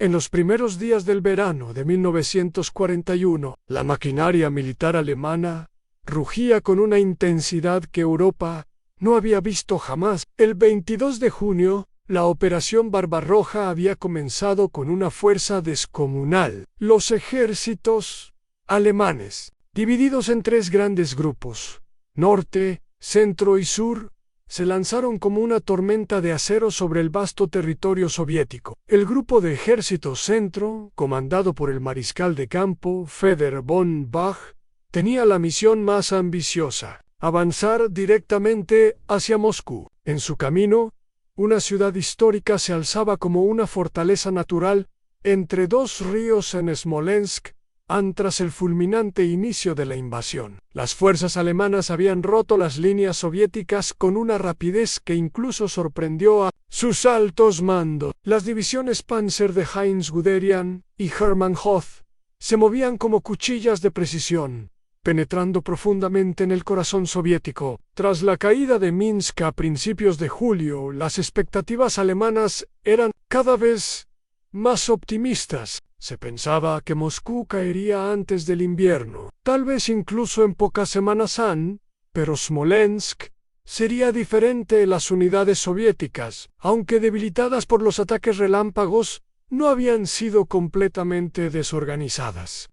En los primeros días del verano de 1941, la maquinaria militar alemana rugía con una intensidad que Europa no había visto jamás. El 22 de junio, la Operación Barbarroja había comenzado con una fuerza descomunal. Los ejércitos alemanes, divididos en tres grandes grupos, norte, centro y sur, se lanzaron como una tormenta de acero sobre el vasto territorio soviético. El grupo de ejército centro, comandado por el mariscal de campo Fedor von Bach, tenía la misión más ambiciosa: avanzar directamente hacia Moscú. En su camino, una ciudad histórica se alzaba como una fortaleza natural entre dos ríos en Smolensk, tras el fulminante inicio de la invasión. Las fuerzas alemanas habían roto las líneas soviéticas con una rapidez que incluso sorprendió a sus altos mandos. Las divisiones Panzer de Heinz Guderian y Hermann Hoth se movían como cuchillas de precisión, penetrando profundamente en el corazón soviético. Tras la caída de Minsk a principios de julio, las expectativas alemanas eran cada vez más optimistas. Se pensaba que Moscú caería antes del invierno, tal vez incluso en pocas semanas, pero Smolensk sería diferente. Las unidades soviéticas, aunque debilitadas por los ataques relámpagos, no habían sido completamente desorganizadas.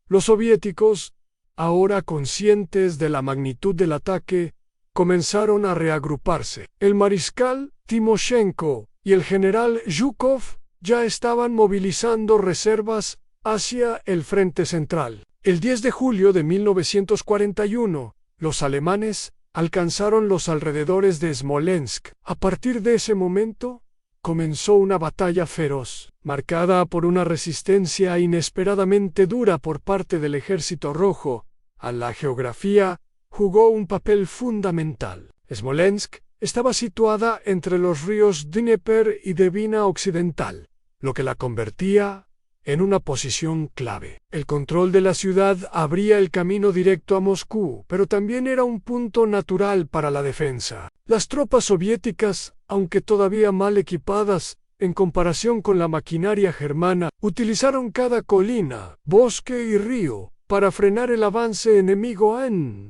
Los soviéticos, ahora conscientes de la magnitud del ataque, comenzaron a reagruparse. El mariscal Timoshenko y el general Zhukov ya estaban movilizando reservas hacia el frente central. El 10 de julio de 1941, los alemanes alcanzaron los alrededores de Smolensk. A partir de ese momento, comenzó una batalla feroz, marcada por una resistencia inesperadamente dura por parte del Ejército Rojo. A la geografía jugó un papel fundamental. Smolensk estaba situada entre los ríos Dnieper y Dvina Occidental, lo que la convertía en una posición clave. El control de la ciudad abría el camino directo a Moscú, pero también era un punto natural para la defensa. Las tropas soviéticas, aunque todavía mal equipadas en comparación con la maquinaria germana, utilizaron cada colina, bosque y río para frenar el avance enemigo.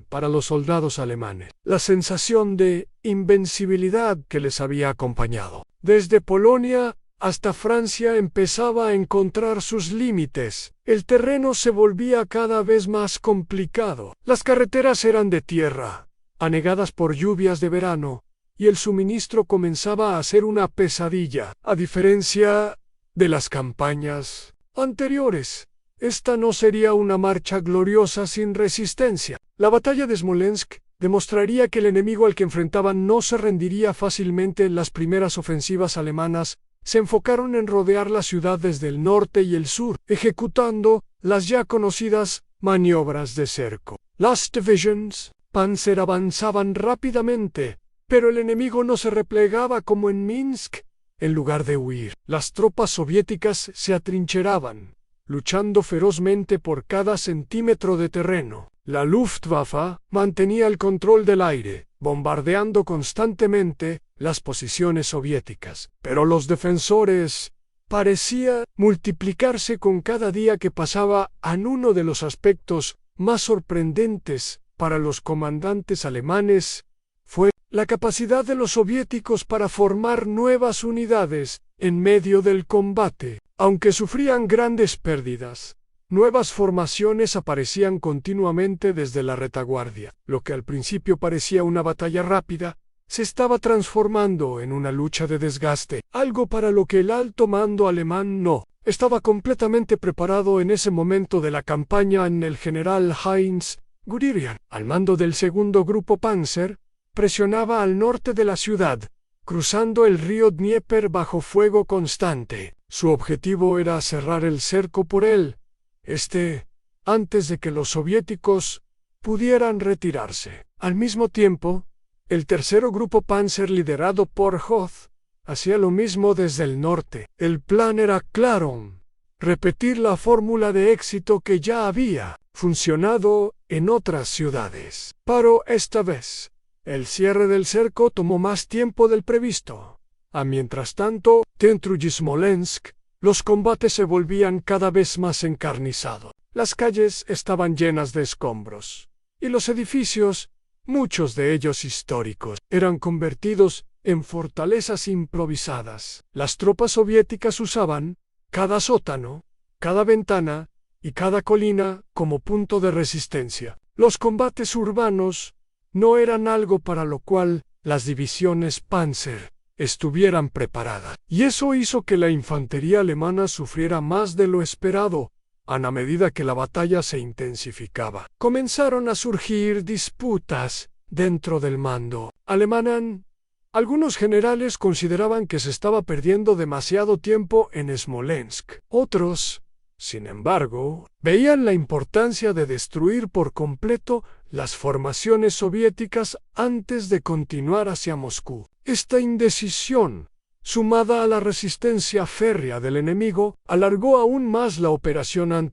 Para los soldados alemanes, la sensación de invencibilidad que les había acompañado desde Polonia hasta Francia empezaba a encontrar sus límites. El terreno se volvía cada vez más complicado. Las carreteras eran de tierra, anegadas por lluvias de verano, y el suministro comenzaba a ser una pesadilla. A diferencia de las campañas anteriores, esta no sería una marcha gloriosa sin resistencia. La batalla de Smolensk demostraría que el enemigo al que enfrentaban no se rendiría fácilmente. Las primeras ofensivas alemanas se enfocaron en rodear la ciudad desde el norte y el sur, ejecutando las ya conocidas maniobras de cerco. Las divisions Panzer avanzaban rápidamente, pero el enemigo no se replegaba como en Minsk. En lugar de huir, las tropas soviéticas se atrincheraban, luchando ferozmente por cada centímetro de terreno. La Luftwaffe mantenía el control del aire, bombardeando constantemente las posiciones soviéticas. Pero los defensores parecía multiplicarse con cada día que pasaba. Uno de los aspectos más sorprendentes para los comandantes alemanes fue la capacidad de los soviéticos para formar nuevas unidades en medio del combate. Aunque sufrían grandes pérdidas, nuevas formaciones aparecían continuamente desde la retaguardia. Lo que al principio parecía una batalla rápida, se estaba transformando en una lucha de desgaste, algo para lo que el alto mando alemán no estaba completamente preparado en ese momento de la campaña. El general Heinz Guderian, al mando del segundo grupo Panzer, presionaba al norte de la ciudad, cruzando el río Dnieper bajo fuego constante. Su objetivo era cerrar el cerco por él, antes de que los soviéticos pudieran retirarse. Al mismo tiempo, el tercero grupo Panzer, liderado por Hoth, hacía lo mismo desde el norte. El plan era claro: repetir la fórmula de éxito que ya había funcionado en otras ciudades. Pero esta vez, el cierre del cerco tomó más tiempo del previsto. Mientras tanto, dentro de Smolensk, los combates se volvían cada vez más encarnizados. Las calles estaban llenas de escombros, y los edificios, muchos de ellos históricos, eran convertidos en fortalezas improvisadas. Las tropas soviéticas usaban cada sótano, cada ventana y cada colina como punto de resistencia. Los combates urbanos no eran algo para lo cual las divisiones Panzer estuvieran preparadas, y eso hizo que la infantería alemana sufriera más de lo esperado. A medida que la batalla se intensificaba, comenzaron a surgir disputas dentro del mando alemán. Algunos generales consideraban que se estaba perdiendo demasiado tiempo en Smolensk. Otros, sin embargo, veían la importancia de destruir por completo las formaciones soviéticas antes de continuar hacia Moscú. Esta indecisión, sumada a la resistencia férrea del enemigo, alargó aún más la operación.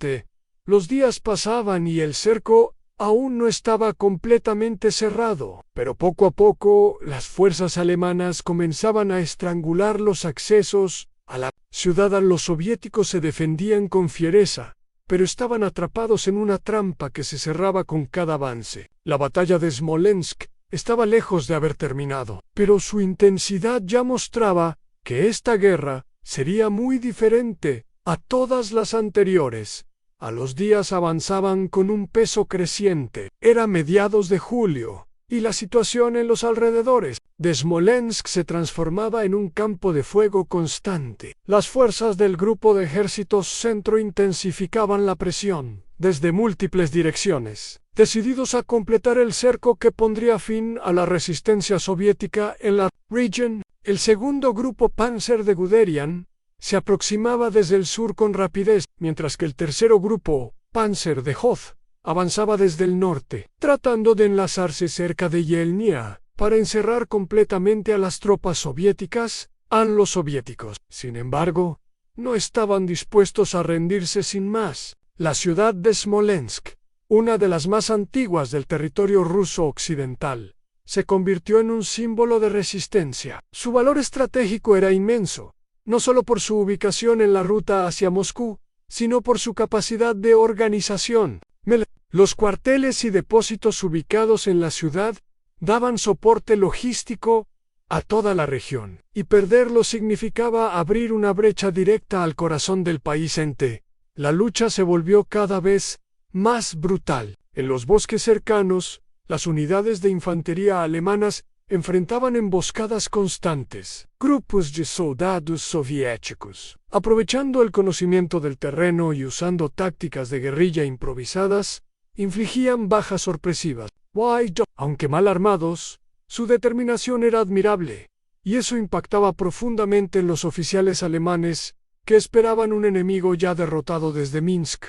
Los días pasaban y el cerco aún no estaba completamente cerrado, pero poco a poco las fuerzas alemanas comenzaban a estrangular los accesos a la ciudad. Los soviéticos se defendían con fiereza, pero estaban atrapados en una trampa que se cerraba con cada avance. La batalla de Smolensk estaba lejos de haber terminado, pero su intensidad ya mostraba que esta guerra sería muy diferente a todas las anteriores. Los días avanzaban con un peso creciente. Era mediados de julio, y la situación en los alrededores de Smolensk se transformaba en un campo de fuego constante. Las fuerzas del grupo de ejércitos centro intensificaban la presión desde múltiples direcciones, decididos a completar el cerco que pondría fin a la resistencia soviética en la región. El segundo grupo Panzer de Guderian se aproximaba desde el sur con rapidez, mientras que el tercero grupo, Panzer de Hoth, avanzaba desde el norte, tratando de enlazarse cerca de Yelnya para encerrar completamente a las tropas soviéticas. Los soviéticos, sin embargo, no estaban dispuestos a rendirse sin más. La ciudad de Smolensk, una de las más antiguas del territorio ruso occidental, se convirtió en un símbolo de resistencia. Su valor estratégico era inmenso, no solo por su ubicación en la ruta hacia Moscú, sino por su capacidad de organización. Los cuarteles y depósitos ubicados en la ciudad daban soporte logístico a toda la región, y perderlo significaba abrir una brecha directa al corazón del país. La lucha se volvió cada vez más brutal. En los bosques cercanos, las unidades de infantería alemanas enfrentaban emboscadas constantes. Grupos de soldados soviéticos, aprovechando el conocimiento del terreno y usando tácticas de guerrilla improvisadas, infligían bajas sorpresivas. Aunque mal armados, su determinación era admirable, y eso impactaba profundamente en los oficiales alemanes que esperaban un enemigo ya derrotado desde Minsk.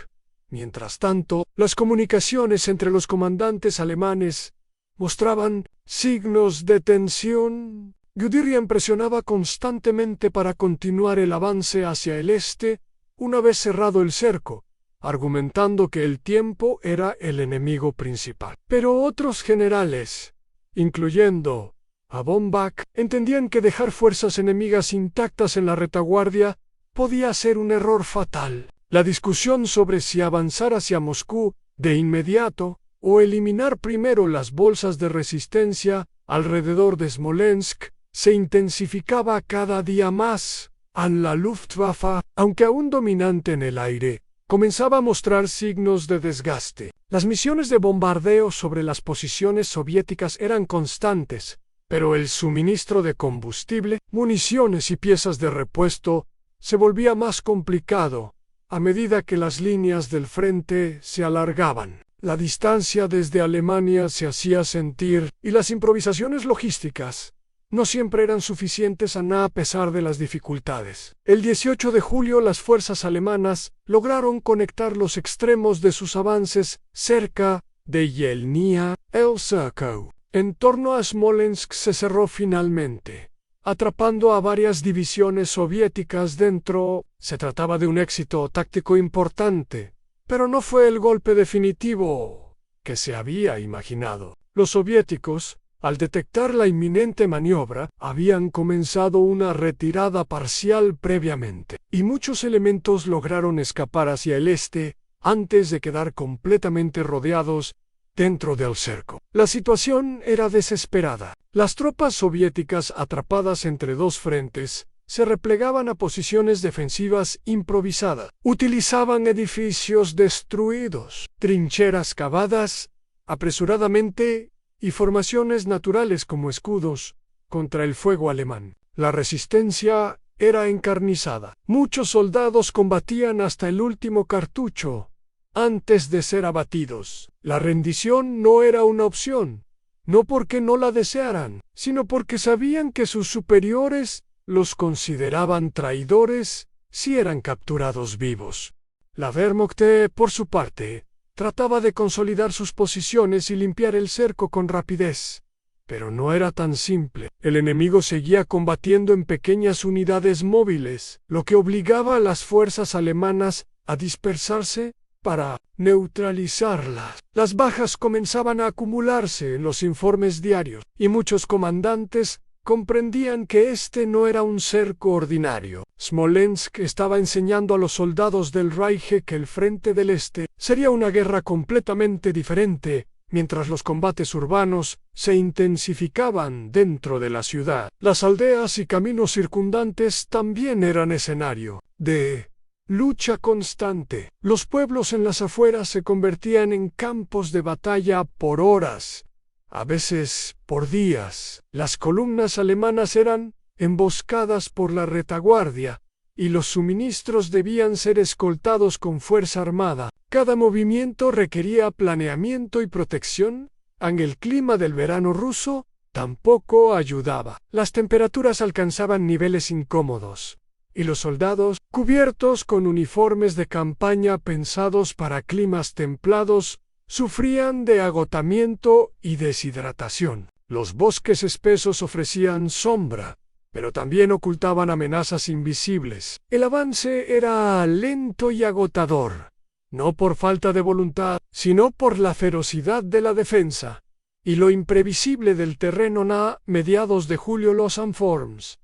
Mientras tanto, las comunicaciones entre los comandantes alemanes mostraban signos de tensión. Guderian presionaba constantemente para continuar el avance hacia el este una vez cerrado el cerco, argumentando que el tiempo era el enemigo principal. Pero otros generales, incluyendo a von Bach, entendían que dejar fuerzas enemigas intactas en la retaguardia podía ser un error fatal. La discusión sobre si avanzar hacia Moscú de inmediato o eliminar primero las bolsas de resistencia alrededor de Smolensk se intensificaba cada día más. La Luftwaffe, aunque aún dominante en el aire, comenzaba a mostrar signos de desgaste. Las misiones de bombardeo sobre las posiciones soviéticas eran constantes, pero el suministro de combustible, municiones y piezas de repuesto se volvía más complicado a medida que las líneas del frente se alargaban. La distancia desde Alemania se hacía sentir y las improvisaciones logísticas no siempre eran suficientes a pesar de las dificultades. El 18 de julio las fuerzas alemanas lograron conectar los extremos de sus avances cerca de Yelnya. El cerco en torno a Smolensk se cerró finalmente, atrapando a varias divisiones soviéticas dentro. Se trataba de un éxito táctico importante, pero no fue el golpe definitivo que se había imaginado. Los soviéticos, Al detectar la inminente maniobra, habían comenzado una retirada parcial previamente, y muchos elementos lograron escapar hacia el este antes de quedar completamente rodeados dentro del cerco. La situación era desesperada. Las tropas soviéticas, atrapadas entre dos frentes, se replegaban a posiciones defensivas improvisadas. Utilizaban edificios destruidos, trincheras cavadas apresuradamente y formaciones naturales como escudos contra el fuego alemán. La resistencia era encarnizada. Muchos soldados combatían hasta el último cartucho antes de ser abatidos. La rendición no era una opción, no porque no la desearan, sino porque sabían que sus superiores los consideraban traidores si eran capturados vivos. La Wehrmacht, por su parte, trataba de consolidar sus posiciones y limpiar el cerco con rapidez. Pero no era tan simple. El enemigo seguía combatiendo en pequeñas unidades móviles, lo que obligaba a las fuerzas alemanas a dispersarse para neutralizarlas. Las bajas comenzaban a acumularse en los informes diarios, y muchos comandantes comprendían que este no era un cerco ordinario. Smolensk estaba enseñando a los soldados del Reich que el frente del este sería una guerra completamente diferente, mientras los combates urbanos se intensificaban dentro de la ciudad. Las aldeas y caminos circundantes también eran escenario de lucha constante. Los pueblos en las afueras se convertían en campos de batalla por horas, a veces por días. Las columnas alemanas eran emboscadas por la retaguardia, y los suministros debían ser escoltados con fuerza armada. Cada movimiento requería planeamiento y protección. El clima del verano ruso tampoco ayudaba. Las temperaturas alcanzaban niveles incómodos, y los soldados, cubiertos con uniformes de campaña pensados para climas templados, sufrían de agotamiento y deshidratación. Los bosques espesos ofrecían sombra, pero también ocultaban amenazas invisibles. El avance era lento y agotador, no por falta de voluntad, sino por la ferocidad de la defensa y lo imprevisible del terreno. A mediados de julio los informes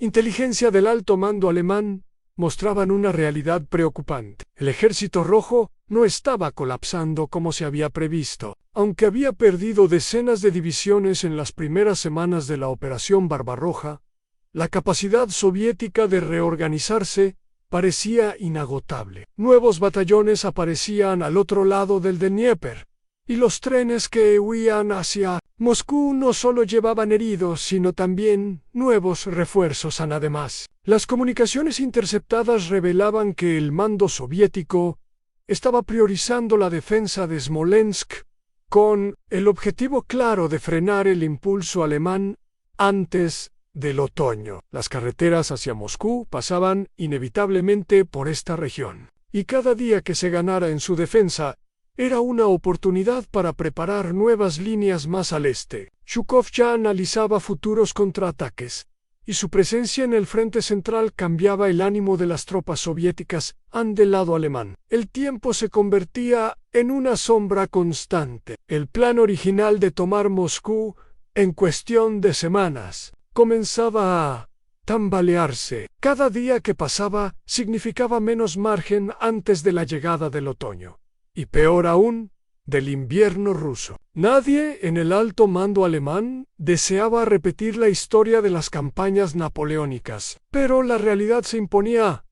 inteligencia del alto mando alemán mostraban una realidad preocupante. El ejército rojo no estaba colapsando como se había previsto. Aunque había perdido decenas de divisiones en las primeras semanas de la Operación Barbarroja, la capacidad soviética de reorganizarse parecía inagotable. Nuevos batallones aparecían al otro lado del Dnieper, y los trenes que huían hacia Moscú no solo llevaban heridos, sino también nuevos refuerzos. Además, las comunicaciones interceptadas revelaban que el mando soviético estaba priorizando la defensa de Smolensk con el objetivo claro de frenar el impulso alemán antes del otoño. Las carreteras hacia Moscú pasaban inevitablemente por esta región, y cada día que se ganara en su defensa era una oportunidad para preparar nuevas líneas más al este. Zhukov ya analizaba futuros contraataques, y su presencia en el frente central cambiaba el ánimo de las tropas soviéticas del lado alemán. El tiempo se convertía en una sombra constante. El plan original de tomar Moscú en cuestión de semanas comenzaba a tambalearse. Cada día que pasaba significaba menos margen antes de la llegada del otoño, y peor aún, del invierno ruso. Nadie en el alto mando alemán deseaba repetir la historia de las campañas napoleónicas, pero la realidad se imponía.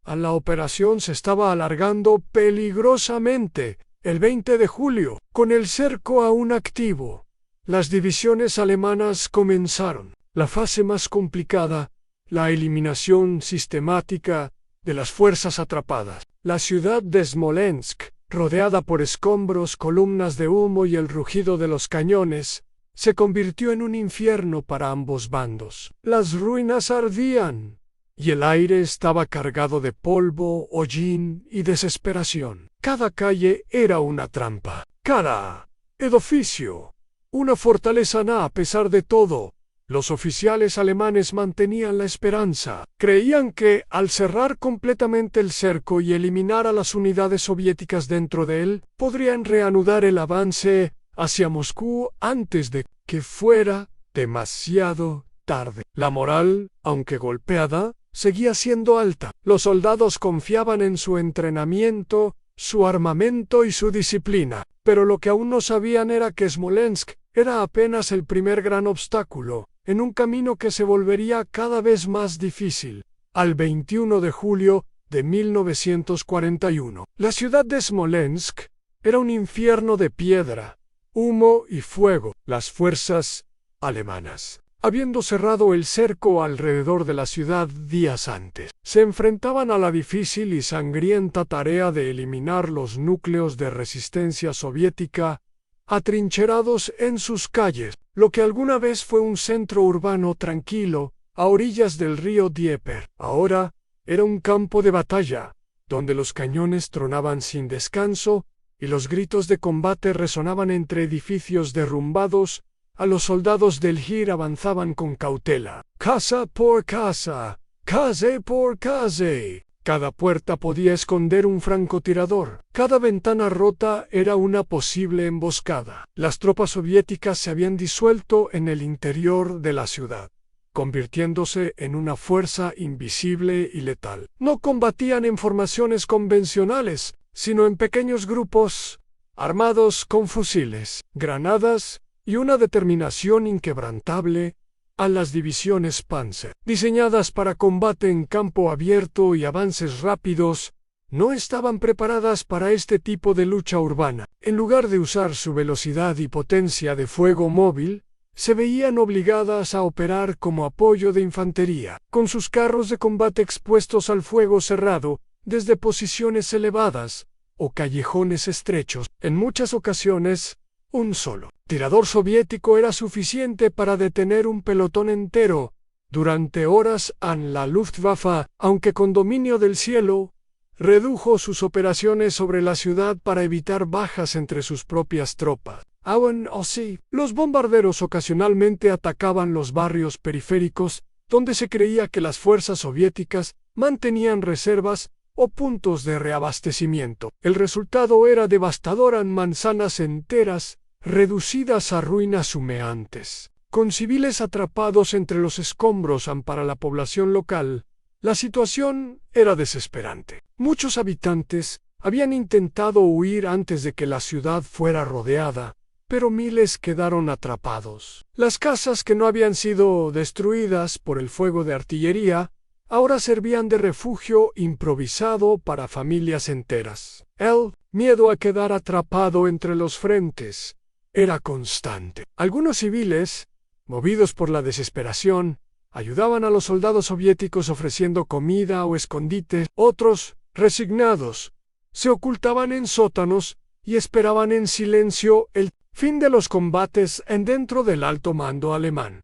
La operación se estaba alargando peligrosamente. El 20 de julio, con el cerco aún activo, las divisiones alemanas comenzaron la fase más complicada, la eliminación sistemática de las fuerzas atrapadas. La ciudad de Smolensk, rodeada por escombros, columnas de humo y el rugido de los cañones, se convirtió en un infierno para ambos bandos. Las ruinas ardían, y el aire estaba cargado de polvo, hollín y desesperación. Cada calle era una trampa, cada edificio una fortaleza. A pesar de todo, los oficiales alemanes mantenían la esperanza. Creían que, al cerrar completamente el cerco y eliminar a las unidades soviéticas dentro de él, podrían reanudar el avance hacia Moscú antes de que fuera demasiado tarde. La moral, aunque golpeada, seguía siendo alta. Los soldados confiaban en su entrenamiento, su armamento y su disciplina, pero lo que aún no sabían era que Smolensk era apenas el primer gran obstáculo, en un camino que se volvería cada vez más difícil. Al 21 de julio de 1941, la ciudad de Smolensk era un infierno de piedra, humo y fuego. Las fuerzas alemanas, habiendo cerrado el cerco alrededor de la ciudad días antes, se enfrentaban a la difícil y sangrienta tarea de eliminar los núcleos de resistencia soviética atrincherados en sus calles, lo que alguna vez fue un centro urbano tranquilo a orillas del río Dnieper. Ahora era un campo de batalla, donde los cañones tronaban sin descanso y los gritos de combate resonaban entre edificios derrumbados. A los soldados del GIR avanzaban con cautela, casa por casa, case por case. Cada puerta podía esconder un francotirador. Cada ventana rota era una posible emboscada. Las tropas soviéticas se habían disuelto en el interior de la ciudad, convirtiéndose en una fuerza invisible y letal. No combatían en formaciones convencionales, sino en pequeños grupos, armados con fusiles, granadas y una determinación inquebrantable a las divisiones Panzer, diseñadas para combate en campo abierto y avances rápidos, no estaban preparadas para este tipo de lucha urbana. En lugar de usar su velocidad y potencia de fuego móvil, se veían obligadas a operar como apoyo de infantería, con sus carros de combate expuestos al fuego cerrado desde posiciones elevadas o callejones estrechos. En muchas ocasiones, un solo tirador soviético era suficiente para detener un pelotón entero durante horas. La Luftwaffe, aunque con dominio del cielo, redujo sus operaciones sobre la ciudad para evitar bajas entre sus propias tropas. Aún así, los bombarderos ocasionalmente atacaban los barrios periféricos, donde se creía que las fuerzas soviéticas mantenían reservas o puntos de reabastecimiento. El resultado era devastador: manzanas enteras reducidas a ruinas humeantes, con civiles atrapados entre los escombros. Para la población local, la situación era desesperante. Muchos habitantes habían intentado huir antes de que la ciudad fuera rodeada, pero miles quedaron atrapados. Las casas que no habían sido destruidas por el fuego de artillería ahora servían de refugio improvisado para familias enteras. El miedo a quedar atrapado entre los frentes era constante. Algunos civiles, movidos por la desesperación, ayudaban a los soldados soviéticos ofreciendo comida o escondites. Otros, resignados, se ocultaban en sótanos y esperaban en silencio el fin de los combates dentro del alto mando alemán.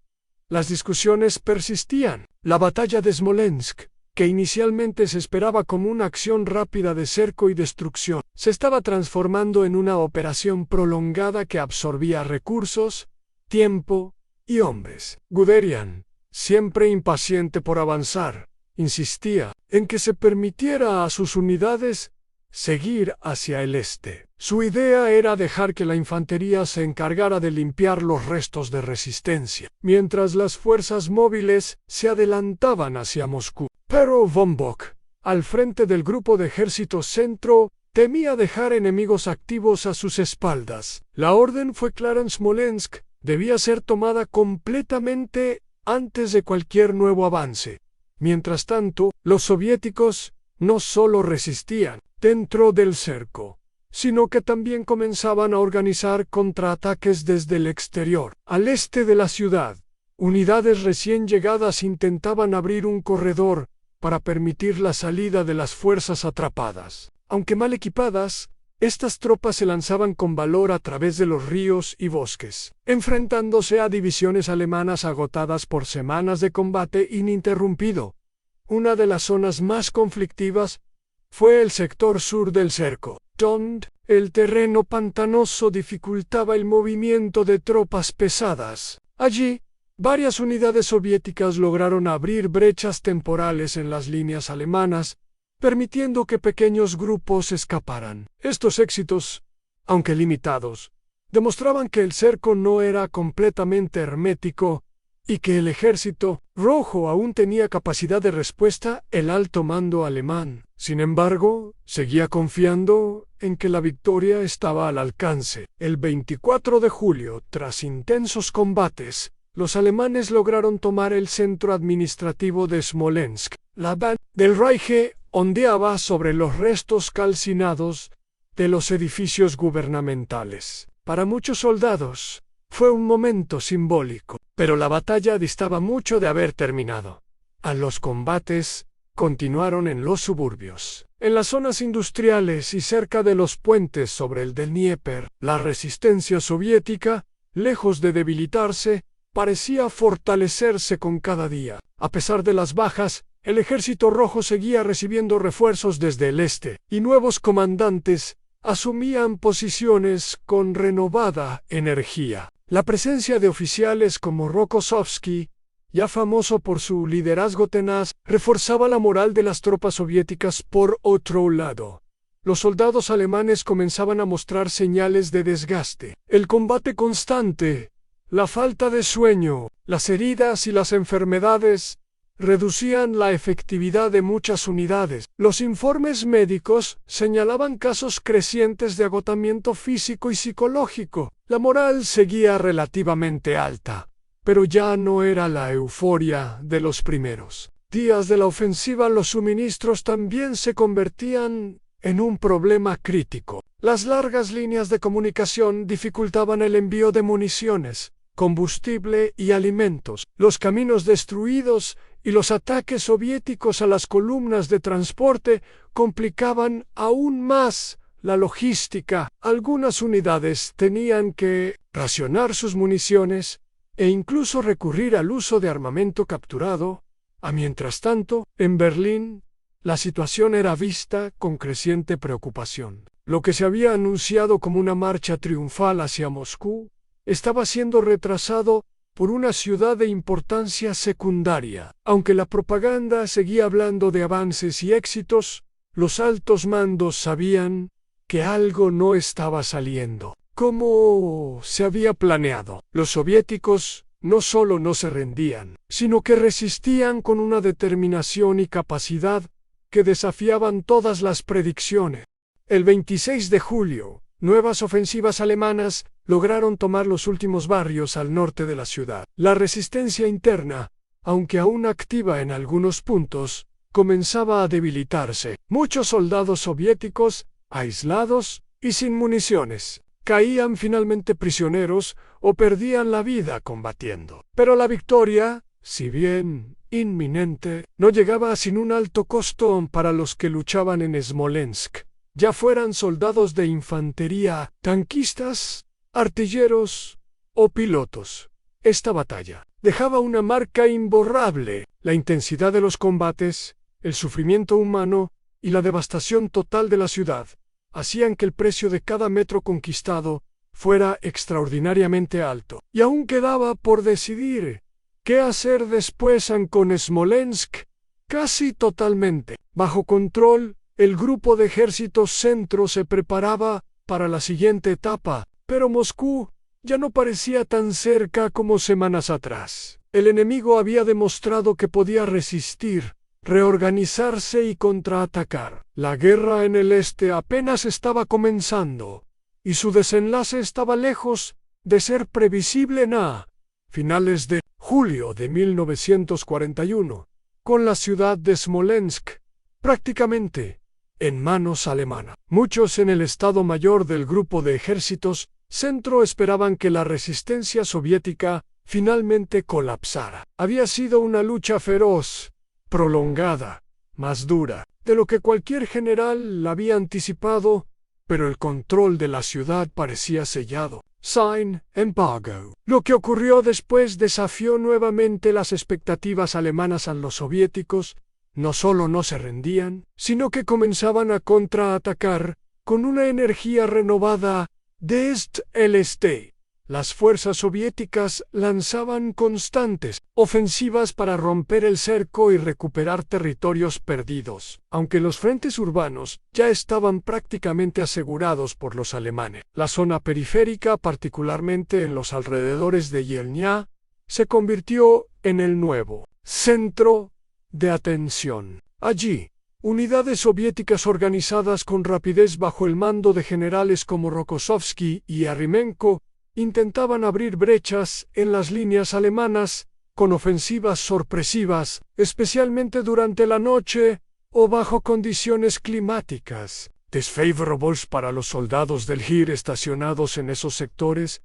Las discusiones persistían. La batalla de Smolensk, que inicialmente se esperaba como una acción rápida de cerco y destrucción, se estaba transformando en una operación prolongada que absorbía recursos, tiempo y hombres. Guderian, siempre impaciente por avanzar, insistía en que se permitiera a sus unidades seguir hacia el este. Su idea era dejar que la infantería se encargara de limpiar los restos de resistencia, mientras las fuerzas móviles se adelantaban hacia Moscú. Pero von Bock, al frente del grupo de ejército centro, temía dejar enemigos activos a sus espaldas. La orden fue clara: en Smolensk debía ser tomada completamente antes de cualquier nuevo avance. Mientras tanto, los soviéticos no solo resistían dentro del cerco, sino que también comenzaban a organizar contraataques desde el exterior. Al este de la ciudad, unidades recién llegadas intentaban abrir un corredor para permitir la salida de las fuerzas atrapadas. Aunque mal equipadas, estas tropas se lanzaban con valor a través de los ríos y bosques, enfrentándose a divisiones alemanas agotadas por semanas de combate ininterrumpido. Una de las zonas más conflictivas fue el sector sur del cerco, donde el terreno pantanoso dificultaba el movimiento de tropas pesadas. Allí, varias unidades soviéticas lograron abrir brechas temporales en las líneas alemanas, permitiendo que pequeños grupos escaparan. Estos éxitos, aunque limitados, demostraban que el cerco no era completamente hermético y que el ejército rojo aún tenía capacidad de respuesta. El alto mando alemán, sin embargo, seguía confiando en que la victoria estaba al alcance. El 24 de julio, tras intensos combates, los alemanes lograron tomar el centro administrativo de Smolensk. La banda del Reich ondeaba sobre los restos calcinados de los edificios gubernamentales. Para muchos soldados, fue un momento simbólico, pero la batalla distaba mucho de haber terminado. Los combates continuaron en los suburbios. En las zonas industriales y cerca de los puentes sobre el del Dnieper, la resistencia soviética, lejos de debilitarse, parecía fortalecerse con cada día. A pesar de las bajas, el ejército rojo seguía recibiendo refuerzos desde el este, y nuevos comandantes asumían posiciones con renovada energía. La presencia de oficiales como Rokossovski, ya famoso por su liderazgo tenaz, reforzaba la moral de las tropas soviéticas. Por otro lado, los soldados alemanes comenzaban a mostrar señales de desgaste. El combate constante, la falta de sueño, las heridas y las enfermedades reducían la efectividad de muchas unidades. Los informes médicos señalaban casos crecientes de agotamiento físico y psicológico. La moral seguía relativamente alta, pero ya no era la euforia de los primeros días de la ofensiva. Los suministros también se convertían en un problema crítico. Las largas líneas de comunicación dificultaban el envío de municiones, combustible y alimentos. Los caminos destruidos y los ataques soviéticos a las columnas de transporte complicaban aún más la logística. Algunas unidades tenían que racionar sus municiones e incluso recurrir al uso de armamento capturado. Mientras tanto, en Berlín, la situación era vista con creciente preocupación. Lo que se había anunciado como una marcha triunfal hacia Moscú estaba siendo retrasado por una ciudad de importancia secundaria. Aunque la propaganda seguía hablando de avances y éxitos, los altos mandos sabían que algo no estaba saliendo como se había planeado. Los soviéticos no solo no se rendían, sino que resistían con una determinación y capacidad que desafiaban todas las predicciones. El 26 de julio, nuevas ofensivas alemanas lograron tomar los últimos barrios al norte de la ciudad. La resistencia interna, aunque aún activa en algunos puntos, comenzaba a debilitarse. Muchos soldados soviéticos, aislados y sin municiones, caían finalmente prisioneros o perdían la vida combatiendo. Pero la victoria, si bien inminente, no llegaba sin un alto costo para los que luchaban en Smolensk, ya fueran soldados de infantería, tanquistas, artilleros o pilotos. Esta batalla dejaba una marca imborrable. La intensidad de los combates, el sufrimiento humano y la devastación total de la ciudad hacían que el precio de cada metro conquistado fuera extraordinariamente alto. Y aún quedaba por decidir qué hacer después con Smolensk casi totalmente bajo control. El grupo de ejércitos centro se preparaba para la siguiente etapa, pero Moscú ya no parecía tan cerca como semanas atrás. El enemigo había demostrado que podía resistir, reorganizarse y contraatacar. La guerra en el este apenas estaba comenzando, y su desenlace estaba lejos de ser previsible a finales de julio de 1941, con la ciudad de Smolensk prácticamente en manos alemanas. Muchos en el Estado Mayor del grupo de ejércitos centro esperaban que la resistencia soviética finalmente colapsara. Había sido una lucha feroz, prolongada, más dura de lo que cualquier general había anticipado, pero el control de la ciudad parecía sellado. Sin embargo, lo que ocurrió después desafió nuevamente las expectativas alemanas. Los soviéticos no solo no se rendían, sino que comenzaban a contraatacar con una energía renovada desde el este. las fuerzas soviéticas lanzaban constantes ofensivas para romper el cerco y recuperar territorios perdidos. Aunque los frentes urbanos ya estaban prácticamente asegurados por los alemanes, la zona periférica, particularmente en los alrededores de Yelnya, se convirtió en el nuevo centro de atención. Allí, unidades soviéticas organizadas con rapidez bajo el mando de generales como Rokossovski y Arimenko intentaban abrir brechas en las líneas alemanas con ofensivas sorpresivas, especialmente durante la noche o bajo condiciones climáticas desfavorables para los soldados del Heer estacionados en esos sectores.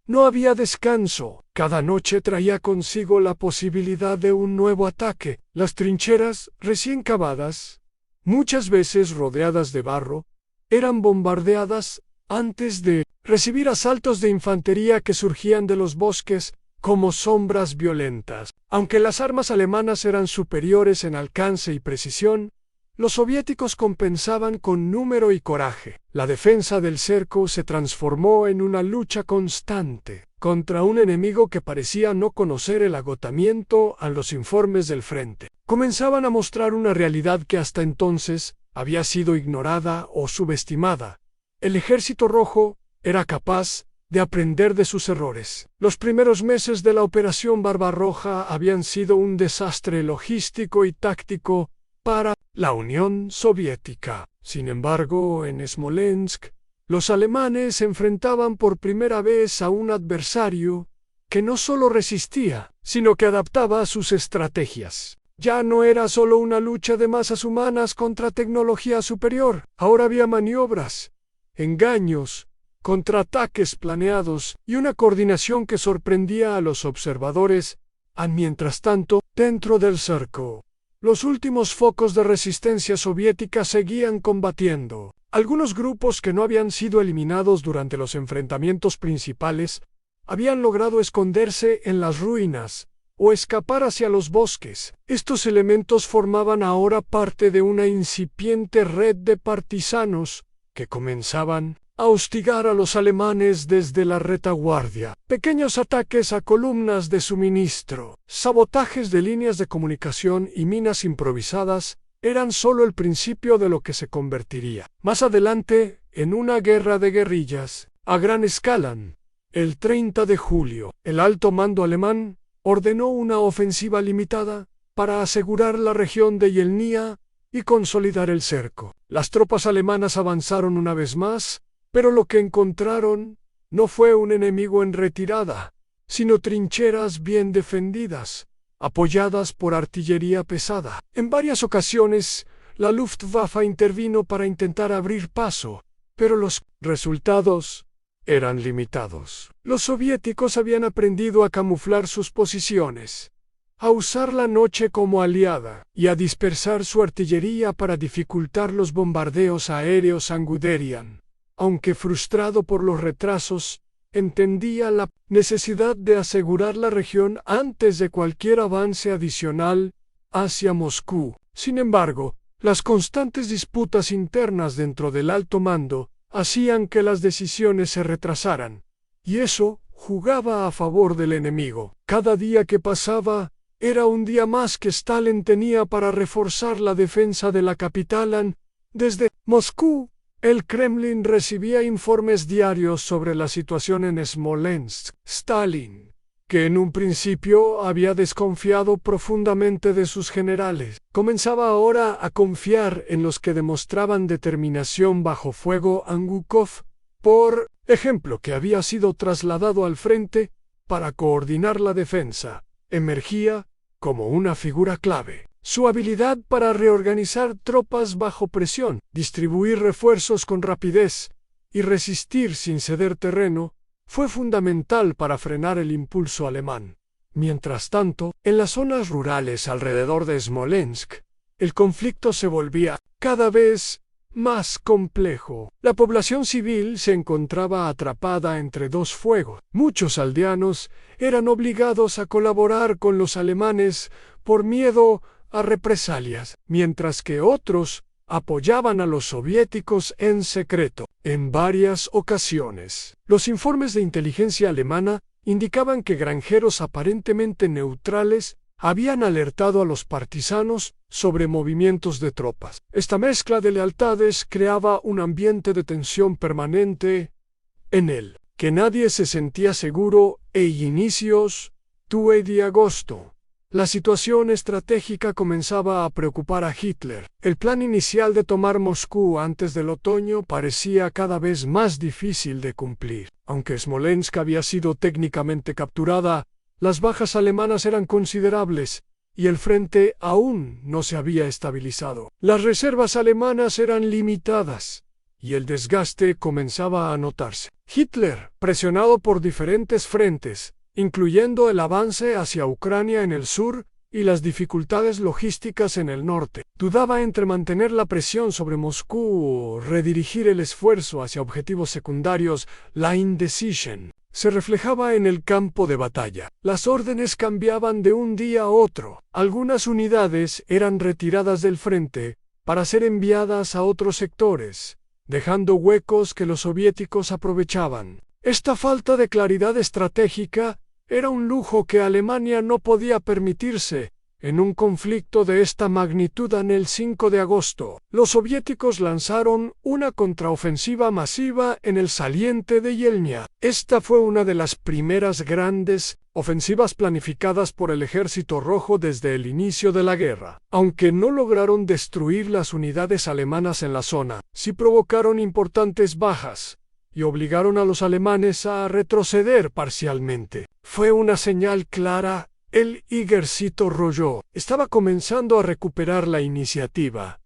No había descanso. Cada noche traía consigo la posibilidad de un nuevo ataque. Las trincheras, recién cavadas, muchas veces rodeadas de barro, eran bombardeadas antes de recibir asaltos de infantería que surgían de los bosques como sombras violentas. Aunque las armas alemanas eran superiores en alcance y precisión, los soviéticos compensaban con número y coraje. La defensa del cerco se transformó en una lucha constante contra un enemigo que parecía no conocer el agotamiento a los informes del frente. Comenzaban a mostrar una realidad que hasta entonces había sido ignorada o subestimada. El Ejército Rojo era capaz de aprender de sus errores. Los primeros meses de la Operación Barbarroja habían sido un desastre logístico y táctico para la Unión Soviética. Sin embargo, en Smolensk, los alemanes se enfrentaban por primera vez a un adversario que no solo resistía, sino que adaptaba sus estrategias. Ya no era solo una lucha de masas humanas contra tecnología superior. Ahora había maniobras, engaños, contraataques planeados y una coordinación que sorprendía a los observadores. Mientras tanto, dentro del cerco, los últimos focos de resistencia soviética seguían combatiendo. Algunos grupos que no habían sido eliminados durante los enfrentamientos principales habían logrado esconderse en las ruinas o escapar hacia los bosques. Estos elementos formaban ahora parte de una incipiente red de partisanos que comenzaban a hostigar a los alemanes desde la retaguardia. Pequeños ataques a columnas de suministro, sabotajes de líneas de comunicación y minas improvisadas eran solo el principio de lo que se convertiría más adelante en una guerra de guerrillas a gran escala. El 30 de julio, el alto mando alemán ordenó una ofensiva limitada para asegurar la región de Yelnya y consolidar el cerco. Las tropas alemanas avanzaron una vez más, pero lo que encontraron no fue un enemigo en retirada, sino trincheras bien defendidas, apoyadas por artillería pesada. En varias ocasiones, la Luftwaffe intervino para intentar abrir paso, pero los resultados eran limitados. Los soviéticos habían aprendido a camuflar sus posiciones, a usar la noche como aliada y a dispersar su artillería para dificultar los bombardeos aéreos a Guderian. Aunque frustrado por los retrasos, entendía la necesidad de asegurar la región antes de cualquier avance adicional hacia Moscú. Sin embargo, las constantes disputas internas dentro del alto mando hacían que las decisiones se retrasaran, y eso jugaba a favor del enemigo. Cada día que pasaba era un día más que Stalin tenía para reforzar la defensa de la capital. Desde Moscú, el Kremlin recibía informes diarios sobre la situación en Smolensk. Stalin, que en un principio había desconfiado profundamente de sus generales, comenzaba ahora a confiar en los que demostraban determinación bajo fuego. Angukov, por ejemplo, que había sido trasladado al frente para coordinar la defensa, emergía como una figura clave. Su habilidad para reorganizar tropas bajo presión, distribuir refuerzos con rapidez y resistir sin ceder terreno fue fundamental para frenar el impulso alemán. Mientras tanto, en las zonas rurales alrededor de Smolensk, el conflicto se volvía cada vez más complejo. La población civil se encontraba atrapada entre dos fuegos. Muchos aldeanos eran obligados a colaborar con los alemanes por miedo a represalias, mientras que otros apoyaban a los soviéticos en secreto. En varias ocasiones, los informes de inteligencia alemana indicaban que granjeros aparentemente neutrales habían alertado a los partisanos sobre movimientos de tropas. Esta mezcla de lealtades creaba un ambiente de tensión permanente en el que nadie se sentía seguro inicios 2 de agosto. La situación estratégica comenzaba a preocupar a Hitler. El plan inicial de tomar Moscú antes del otoño parecía cada vez más difícil de cumplir. Aunque Smolensk había sido técnicamente capturada, las bajas alemanas eran considerables y el frente aún no se había estabilizado. Las reservas alemanas eran limitadas y el desgaste comenzaba a notarse. Hitler, presionado por diferentes frentes, incluyendo el avance hacia Ucrania en el sur y las dificultades logísticas en el norte, dudaba entre mantener la presión sobre Moscú o redirigir el esfuerzo hacia objetivos secundarios. La indecisión se reflejaba en el campo de batalla. Las órdenes cambiaban de un día a otro. Algunas unidades eran retiradas del frente para ser enviadas a otros sectores, dejando huecos que los soviéticos aprovechaban. Esta falta de claridad estratégica era un lujo que Alemania no podía permitirse en un conflicto de esta magnitud. En el 5 de agosto, los soviéticos lanzaron una contraofensiva masiva en el saliente de Yelnya. Esta fue una de las primeras grandes ofensivas planificadas por el Ejército Rojo desde el inicio de la guerra. Aunque no lograron destruir las unidades alemanas en la zona, sí provocaron importantes bajas y obligaron a los alemanes a retroceder parcialmente. Fue una señal clara. El Ejército Rojo estaba comenzando a recuperar la iniciativa.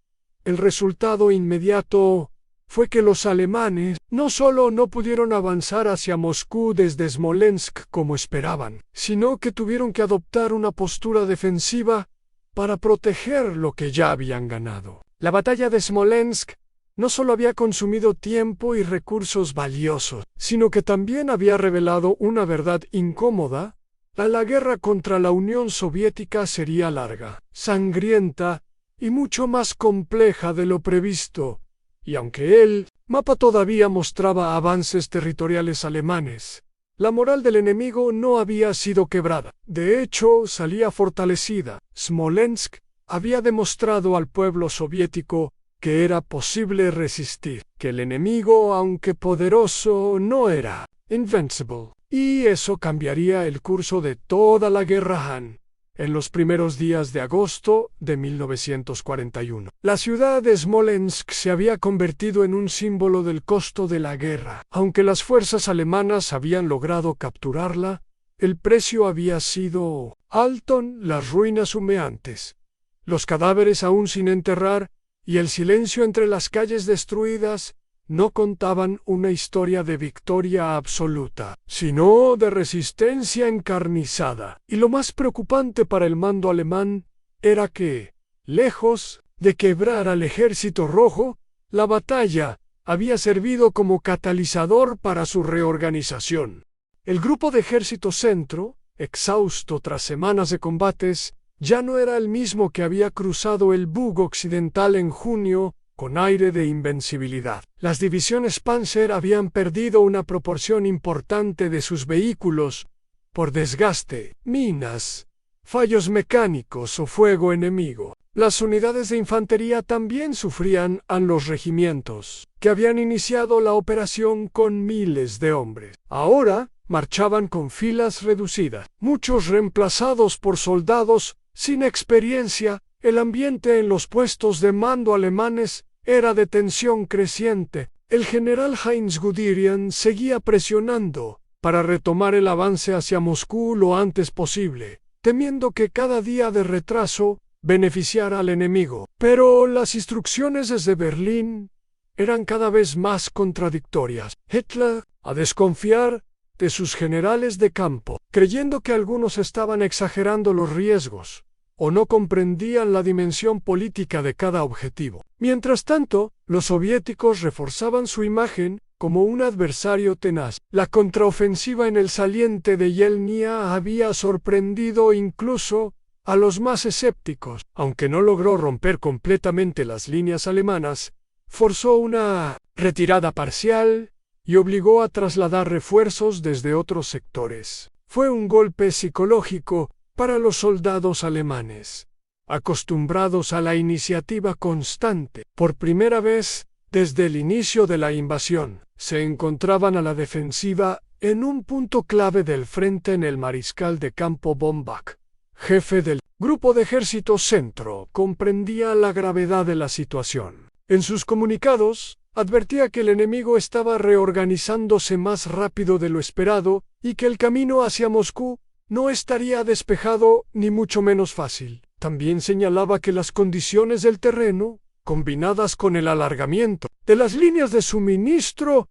El resultado inmediato fue que los alemanes no solo no pudieron avanzar hacia Moscú desde Smolensk como esperaban, sino que tuvieron que adoptar una postura defensiva para proteger lo que ya habían ganado. La batalla de Smolensk no solo había consumido tiempo y recursos valiosos, sino que también había revelado una verdad incómoda. La guerra contra la Unión Soviética sería larga, sangrienta y mucho más compleja de lo previsto, y aunque el mapa todavía mostraba avances territoriales alemanes, la moral del enemigo no había sido quebrada. De hecho, salía fortalecida. Smolensk había demostrado al pueblo soviético que era posible resistir, que el enemigo, aunque poderoso, no era invincible. Y eso cambiaría el curso de toda la guerra Han. En los primeros días de agosto de 1941, la ciudad de Smolensk se había convertido en un símbolo del costo de la guerra. Aunque las fuerzas alemanas habían logrado capturarla, el precio había sido alto. Las ruinas humeantes, los cadáveres aún sin enterrar y el silencio entre las calles destruidas no contaban una historia de victoria absoluta, sino de resistencia encarnizada. Y lo más preocupante para el mando alemán era que, lejos de quebrar al Ejército Rojo, la batalla había servido como catalizador para su reorganización. El grupo de Ejército Centro, exhausto tras semanas de combates, ya no era el mismo que había cruzado el Bug occidental en junio con aire de invencibilidad. Las divisiones Panzer habían perdido una proporción importante de sus vehículos por desgaste, minas, fallos mecánicos o fuego enemigo. Las unidades de infantería también sufrían a los regimientos, que habían iniciado la operación con miles de hombres. Ahora marchaban con filas reducidas, muchos reemplazados por soldados sin experiencia. El ambiente en los puestos de mando alemanes era de tensión creciente. El general Heinz Guderian seguía presionando para retomar el avance hacia Moscú lo antes posible, temiendo que cada día de retraso beneficiara al enemigo. Pero las instrucciones desde Berlín eran cada vez más contradictorias. Hitler, a desconfiar de sus generales de campo, creyendo que algunos estaban exagerando los riesgos o no comprendían la dimensión política de cada objetivo. Mientras tanto, los soviéticos reforzaban su imagen como un adversario tenaz. La contraofensiva en el saliente de Yelnya había sorprendido incluso a los más escépticos. Aunque no logró romper completamente las líneas alemanas, forzó una retirada parcial y obligó a trasladar refuerzos desde otros sectores. Fue un golpe psicológico para los soldados alemanes, acostumbrados a la iniciativa constante. Por primera vez, desde el inicio de la invasión, se encontraban a la defensiva en un punto clave del frente en el mariscal de campo von Bock, jefe del Grupo de Ejército Centro, comprendía la gravedad de la situación. En sus comunicados, advertía que el enemigo estaba reorganizándose más rápido de lo esperado y que el camino hacia Moscú no estaría despejado ni mucho menos fácil. También señalaba que las condiciones del terreno, combinadas con el alargamiento de las líneas de suministro,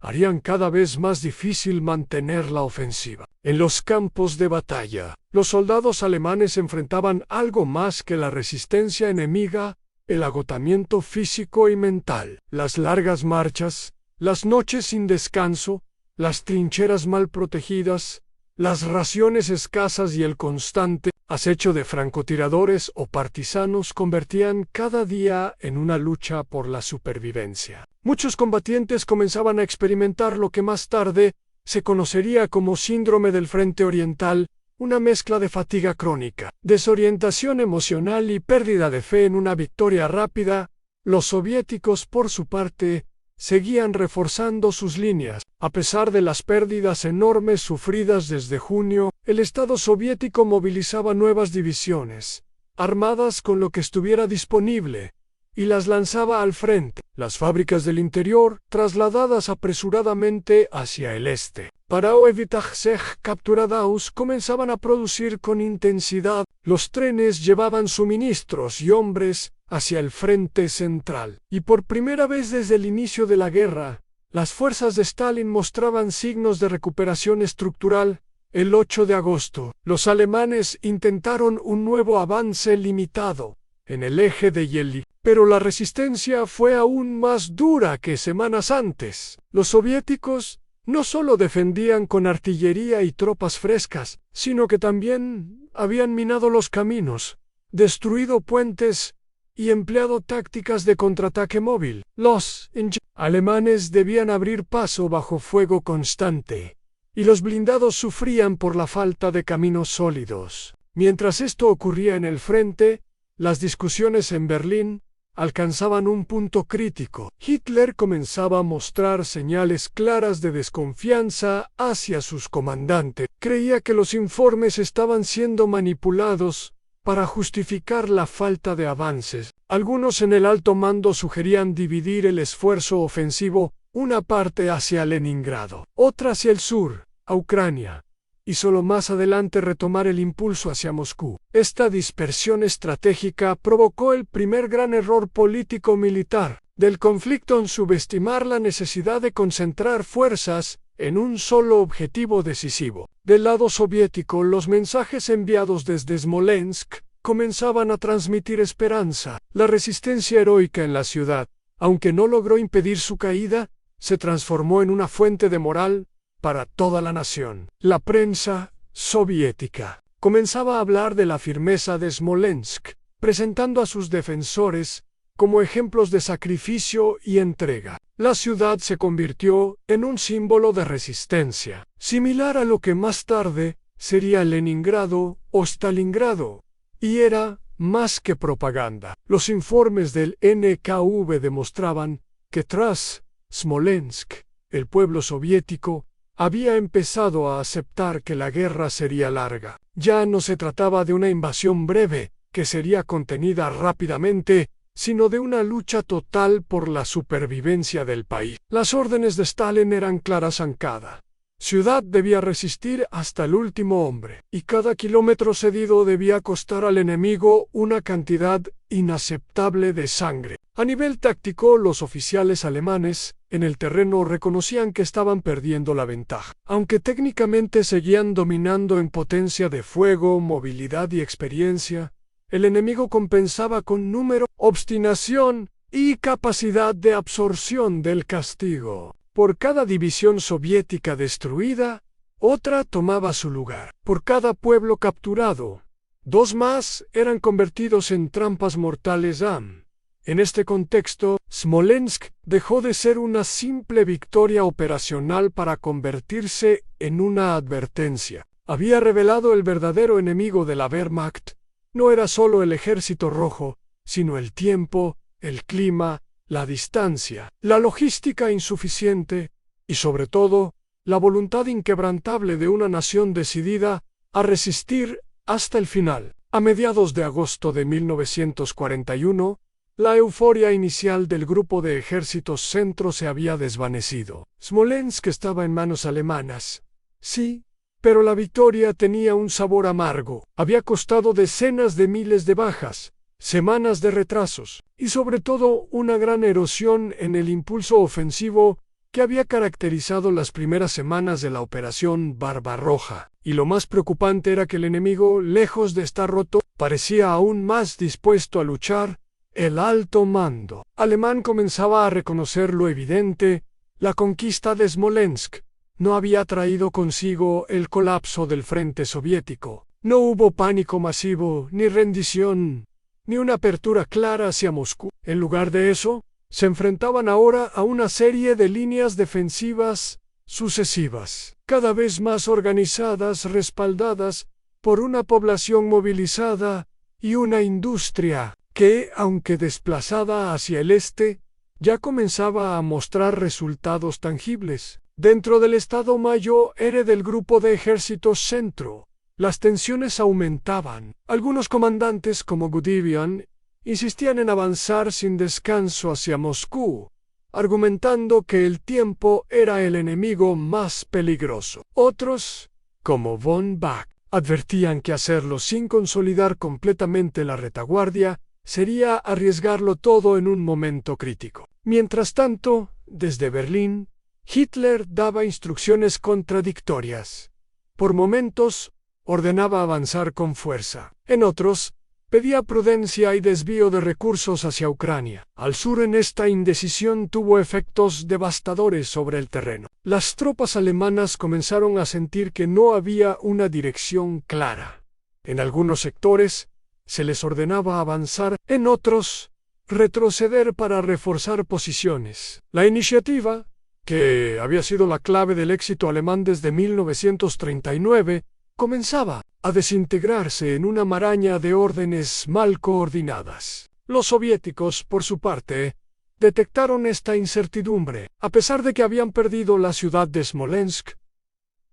harían cada vez más difícil mantener la ofensiva. En los campos de batalla, los soldados alemanes enfrentaban algo más que la resistencia enemiga, el agotamiento físico y mental. Las largas marchas, las noches sin descanso, las trincheras mal protegidas, las raciones escasas y el constante acecho de francotiradores o partisanos convertían cada día en una lucha por la supervivencia. Muchos combatientes comenzaban a experimentar lo que más tarde se conocería como síndrome del Frente Oriental, una mezcla de fatiga crónica, desorientación emocional y pérdida de fe en una victoria rápida. Los soviéticos, por su parte, seguían reforzando sus líneas. A pesar de las pérdidas enormes sufridas desde junio, el Estado soviético movilizaba nuevas divisiones, armadas con lo que estuviera disponible, y las lanzaba al frente. Las fábricas del interior, trasladadas apresuradamente hacia el este, para evitar ser capturados, comenzaban a producir con intensidad. Los trenes llevaban suministros y hombres hacia el frente central. Y por primera vez desde el inicio de la guerra, las fuerzas de Stalin mostraban signos de recuperación estructural. El 8 de agosto, los alemanes intentaron un nuevo avance limitado en el eje de Yeli, pero la resistencia fue aún más dura que semanas antes. Los soviéticos no solo defendían con artillería y tropas frescas, sino que también habían minado los caminos, destruido puentes y empleado tácticas de contraataque móvil. Los alemanes debían abrir paso bajo fuego constante, y los blindados sufrían por la falta de caminos sólidos. Mientras esto ocurría en el frente, las discusiones en Berlín alcanzaban un punto crítico. Hitler comenzaba a mostrar señales claras de desconfianza hacia sus comandantes. Creía que los informes estaban siendo manipulados para justificar la falta de avances. Algunos en el alto mando sugerían dividir el esfuerzo ofensivo, una parte hacia Leningrado, otra hacia el sur, a Ucrania, y solo más adelante retomar el impulso hacia Moscú. Esta dispersión estratégica provocó el primer gran error político-militar del conflicto en subestimar la necesidad de concentrar fuerzas en un solo objetivo decisivo. Del lado soviético, los mensajes enviados desde Smolensk comenzaban a transmitir esperanza. La resistencia heroica en la ciudad, aunque no logró impedir su caída, se transformó en una fuente de moral para toda la nación. La prensa soviética comenzaba a hablar de la firmeza de Smolensk, presentando a sus defensores como ejemplos de sacrificio y entrega. La ciudad se convirtió en un símbolo de resistencia, similar a lo que más tarde sería Leningrado o Stalingrado, y era más que propaganda. Los informes del NKV demostraban que tras Smolensk, el pueblo soviético había empezado a aceptar que la guerra sería larga. Ya no se trataba de una invasión breve, que sería contenida rápidamente, sino de una lucha total por la supervivencia del país. Las órdenes de Stalin eran claras en cada ciudad debía resistir hasta el último hombre, y cada kilómetro cedido debía costar al enemigo una cantidad inaceptable de sangre. A nivel táctico, los oficiales alemanes en el terreno reconocían que estaban perdiendo la ventaja. Aunque técnicamente seguían dominando en potencia de fuego, movilidad y experiencia, el enemigo compensaba con número, obstinación y capacidad de absorción del castigo. Por cada división soviética destruida, otra tomaba su lugar. Por cada pueblo capturado, 2 más eran convertidos en trampas mortales. En este contexto, Smolensk dejó de ser una simple victoria operacional para convertirse en una advertencia. Había revelado el verdadero enemigo de la Wehrmacht. No era solo el ejército rojo, sino el tiempo, el clima, la distancia, la logística insuficiente y, sobre todo, la voluntad inquebrantable de una nación decidida a resistir hasta el final. A mediados de agosto de 1941, la euforia inicial del grupo de ejércitos centro se había desvanecido. Smolensk estaba en manos alemanas. Sí, pero la victoria tenía un sabor amargo. Había costado decenas de miles de bajas, semanas de retrasos y sobre todo una gran erosión en el impulso ofensivo que había caracterizado las primeras semanas de la Operación Barbarroja. Y lo más preocupante era que el enemigo, lejos de estar roto, parecía aún más dispuesto a luchar. El alto mando alemán comenzaba a reconocer lo evidente: la conquista de Smolensk no había traído consigo el colapso del frente soviético. No hubo pánico masivo, ni rendición, ni una apertura clara hacia Moscú. En lugar de eso, se enfrentaban ahora a una serie de líneas defensivas sucesivas, cada vez más organizadas, respaldadas por una población movilizada y una industria que, aunque desplazada hacia el este, ya comenzaba a mostrar resultados tangibles. Dentro del Estado Mayor del grupo de ejércitos centro, las tensiones aumentaban. Algunos comandantes, como Guderian, insistían en avanzar sin descanso hacia Moscú, argumentando que el tiempo era el enemigo más peligroso. Otros, como von Bach, advertían que hacerlo sin consolidar completamente la retaguardia sería arriesgarlo todo en un momento crítico. Mientras tanto, desde Berlín, Hitler daba instrucciones contradictorias. Por momentos, ordenaba avanzar con fuerza. En otros, pedía prudencia y desvío de recursos hacia Ucrania. Al sur, esta indecisión tuvo efectos devastadores sobre el terreno. Las tropas alemanas comenzaron a sentir que no había una dirección clara. En algunos sectores, se les ordenaba avanzar; en otros, retroceder para reforzar posiciones. La iniciativa, que había sido la clave del éxito alemán desde 1939, comenzaba a desintegrarse en una maraña de órdenes mal coordinadas. Los soviéticos, por su parte, detectaron esta incertidumbre. A pesar de que habían perdido la ciudad de Smolensk,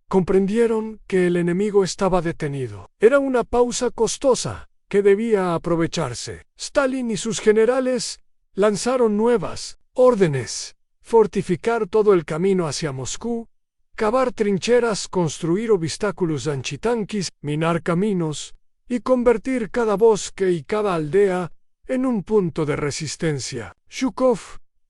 comprendieron que el enemigo estaba detenido. Era una pausa costosa que debía aprovecharse. Stalin y sus generales lanzaron nuevas órdenes: fortificar todo el camino hacia Moscú, cavar trincheras, construir obstáculos antitanques, minar caminos y convertir cada bosque y cada aldea en un punto de resistencia. Zhukov,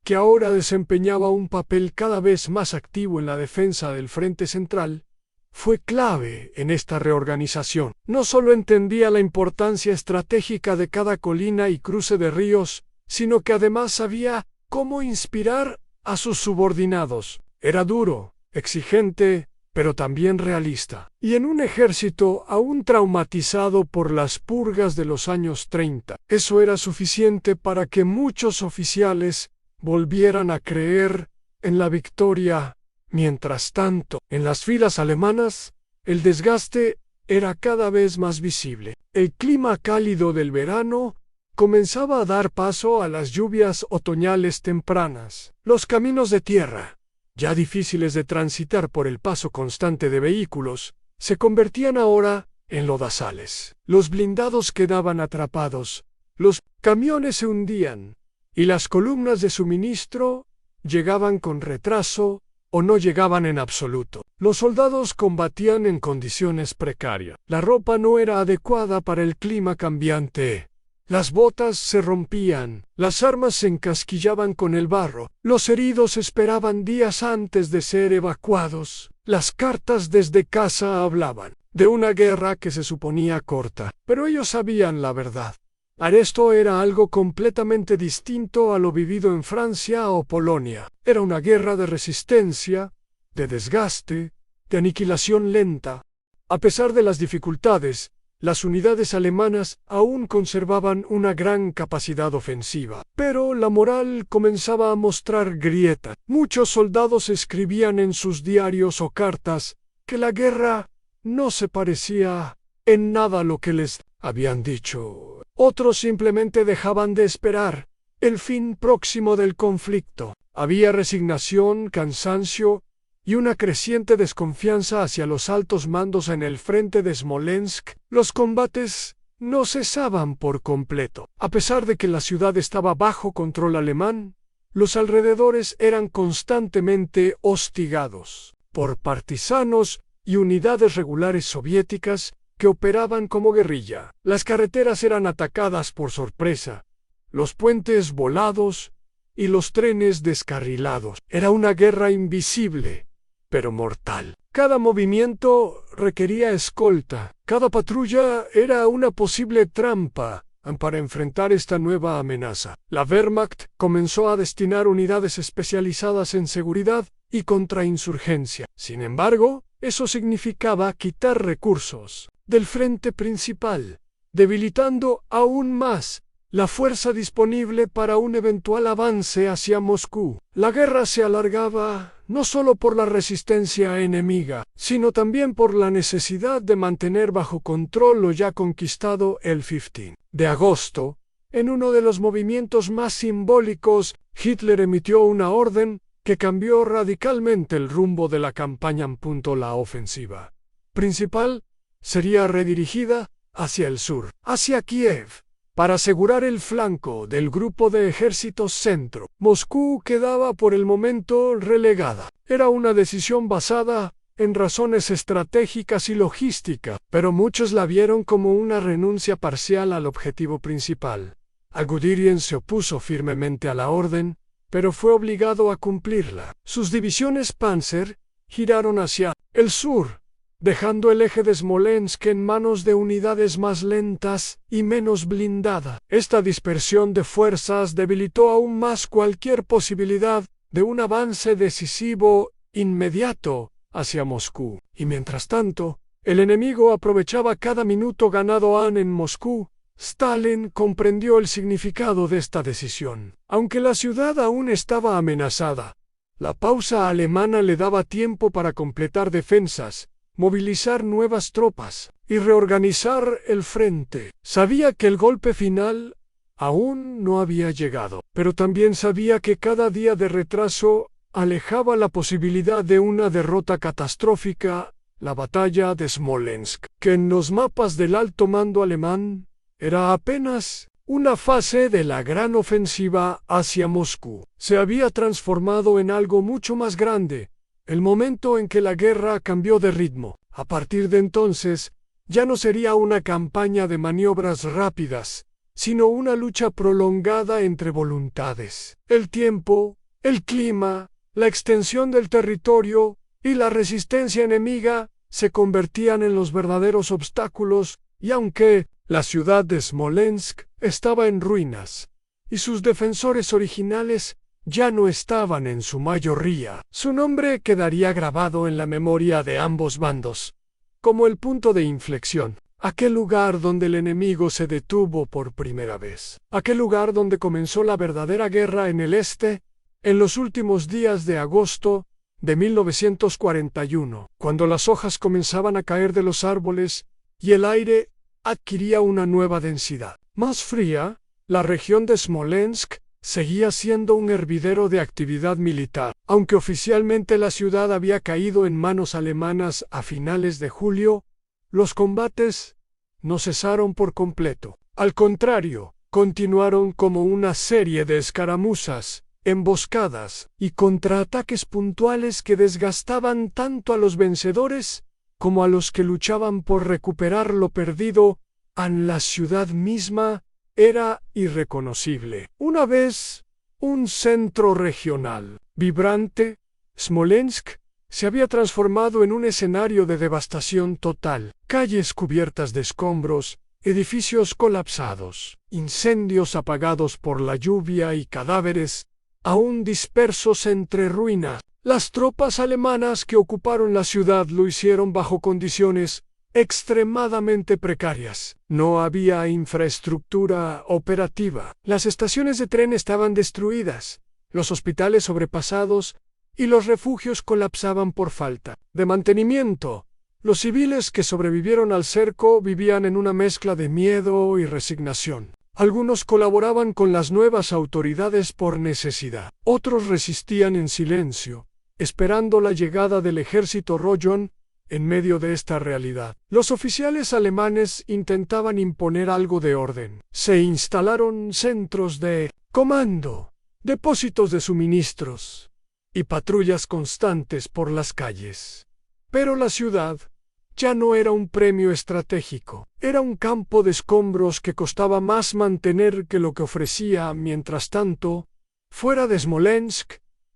que ahora desempeñaba un papel cada vez más activo en la defensa del frente central, fue clave en esta reorganización. No solo entendía la importancia estratégica de cada colina y cruce de ríos, sino que además sabía cómo inspirar a sus subordinados. Era duro, exigente, pero también realista. Y en un ejército aún traumatizado por las purgas de los años 30, eso era suficiente para que muchos oficiales volvieran a creer en la victoria. Mientras tanto, en las filas alemanas, el desgaste era cada vez más visible. El clima cálido del verano comenzaba a dar paso a las lluvias otoñales tempranas. Los caminos de tierra, ya difíciles de transitar por el paso constante de vehículos, se convertían ahora en lodazales. Los blindados quedaban atrapados, los camiones se hundían, y las columnas de suministro llegaban con retraso o no llegaban en absoluto. Los soldados combatían en condiciones precarias. La ropa no era adecuada para el clima cambiante. Las botas se rompían, las armas se encasquillaban con el barro, los heridos esperaban días antes de ser evacuados. Las cartas desde casa hablaban de una guerra que se suponía corta, pero ellos sabían la verdad. Esto era algo completamente distinto a lo vivido en Francia o Polonia. Era una guerra de resistencia, de desgaste, de aniquilación lenta. A pesar de las dificultades, Las unidades alemanas aún conservaban una gran capacidad ofensiva, pero la moral comenzaba a mostrar grietas. Muchos soldados escribían en sus diarios o cartas que la guerra no se parecía en nada a lo que les habían dicho. Otros simplemente dejaban de esperar el fin próximo del conflicto. Había resignación, cansancio y una creciente desconfianza hacia los altos mandos en el frente de Smolensk. Los combates no cesaban por completo. A pesar de que la ciudad estaba bajo control alemán, los alrededores eran constantemente hostigados por partisanos y unidades regulares soviéticas que operaban como guerrilla. Las carreteras eran atacadas por sorpresa, los puentes volados y los trenes descarrilados. Era una guerra invisible, pero mortal. Cada movimiento requería escolta. Cada patrulla era una posible trampa para enfrentar esta nueva amenaza. La Wehrmacht comenzó a destinar unidades especializadas en seguridad y contrainsurgencia. Sin embargo, eso significaba quitar recursos del frente principal, debilitando aún más la fuerza disponible para un eventual avance hacia Moscú. La guerra se alargaba no solo por la resistencia enemiga, sino también por la necesidad de mantener bajo control lo ya conquistado. El 15 de agosto, en uno de los movimientos más simbólicos, Hitler emitió una orden que cambió radicalmente el rumbo de la campaña. La ofensiva principal sería redirigida hacia el sur, hacia Kiev, para asegurar el flanco del grupo de ejércitos centro. Moscú quedaba por el momento relegada. Era una decisión basada en razones estratégicas y logística, pero muchos la vieron como una renuncia parcial al objetivo principal. Guderian se opuso firmemente a la orden, pero fue obligado a cumplirla. Sus divisiones Panzer giraron hacia el sur, dejando el eje de Smolensk en manos de unidades más lentas y menos blindadas. Esta dispersión de fuerzas debilitó aún más cualquier posibilidad de un avance decisivo inmediato hacia Moscú. Y mientras tanto, el enemigo aprovechaba cada minuto ganado en Moscú. Stalin comprendió el significado de esta decisión. Aunque la ciudad aún estaba amenazada, la pausa alemana le daba tiempo para completar defensas, movilizar nuevas tropas y reorganizar el frente. Sabía que el golpe final aún no había llegado, pero también sabía que cada día de retraso alejaba la posibilidad de una derrota catastrófica. La batalla de Smolensk, que en los mapas del alto mando alemán era apenas una fase de la gran ofensiva hacia Moscú, se había transformado en algo mucho más grande. El momento en que la guerra cambió de ritmo. A partir de entonces, ya no sería una campaña de maniobras rápidas, sino una lucha prolongada entre voluntades. El tiempo, el clima, la extensión del territorio y la resistencia enemiga se convertían en los verdaderos obstáculos, y aunque la ciudad de Smolensk estaba en ruinas, y sus defensores originales ya no estaban en su mayoría, su nombre quedaría grabado en la memoria de ambos bandos, como el punto de inflexión, aquel lugar donde el enemigo se detuvo por primera vez, aquel lugar donde comenzó la verdadera guerra en el este, en los últimos días de agosto de 1941, cuando las hojas comenzaban a caer de los árboles y el aire adquiría una nueva densidad. Más fría, la región de Smolensk seguía siendo un hervidero de actividad militar. Aunque oficialmente la ciudad había caído en manos alemanas a finales de julio, los combates no cesaron por completo. Al contrario, continuaron como una serie de escaramuzas, emboscadas y contraataques puntuales que desgastaban tanto a los vencedores como a los que luchaban por recuperar lo perdido. En la ciudad misma era irreconocible. Una vez un centro regional vibrante, Smolensk se había transformado en un escenario de devastación total. Calles cubiertas de escombros, edificios colapsados, incendios apagados por la lluvia y cadáveres aún dispersos entre ruinas. Las tropas alemanas que ocuparon la ciudad lo hicieron bajo condiciones extremadamente precarias. No había infraestructura operativa. Las estaciones de tren estaban destruidas, los hospitales sobrepasados y los refugios colapsaban por falta de mantenimiento. Los civiles que sobrevivieron al cerco vivían en una mezcla de miedo y resignación. Algunos colaboraban con las nuevas autoridades por necesidad. Otros resistían en silencio, esperando la llegada del ejército Rojon. En medio de esta realidad, los oficiales alemanes intentaban imponer algo de orden. Se instalaron centros de comando, depósitos de suministros y patrullas constantes por las calles. Pero la ciudad ya no era un premio estratégico, era un campo de escombros que costaba más mantener que lo que ofrecía. Mientras tanto, fuera de Smolensk,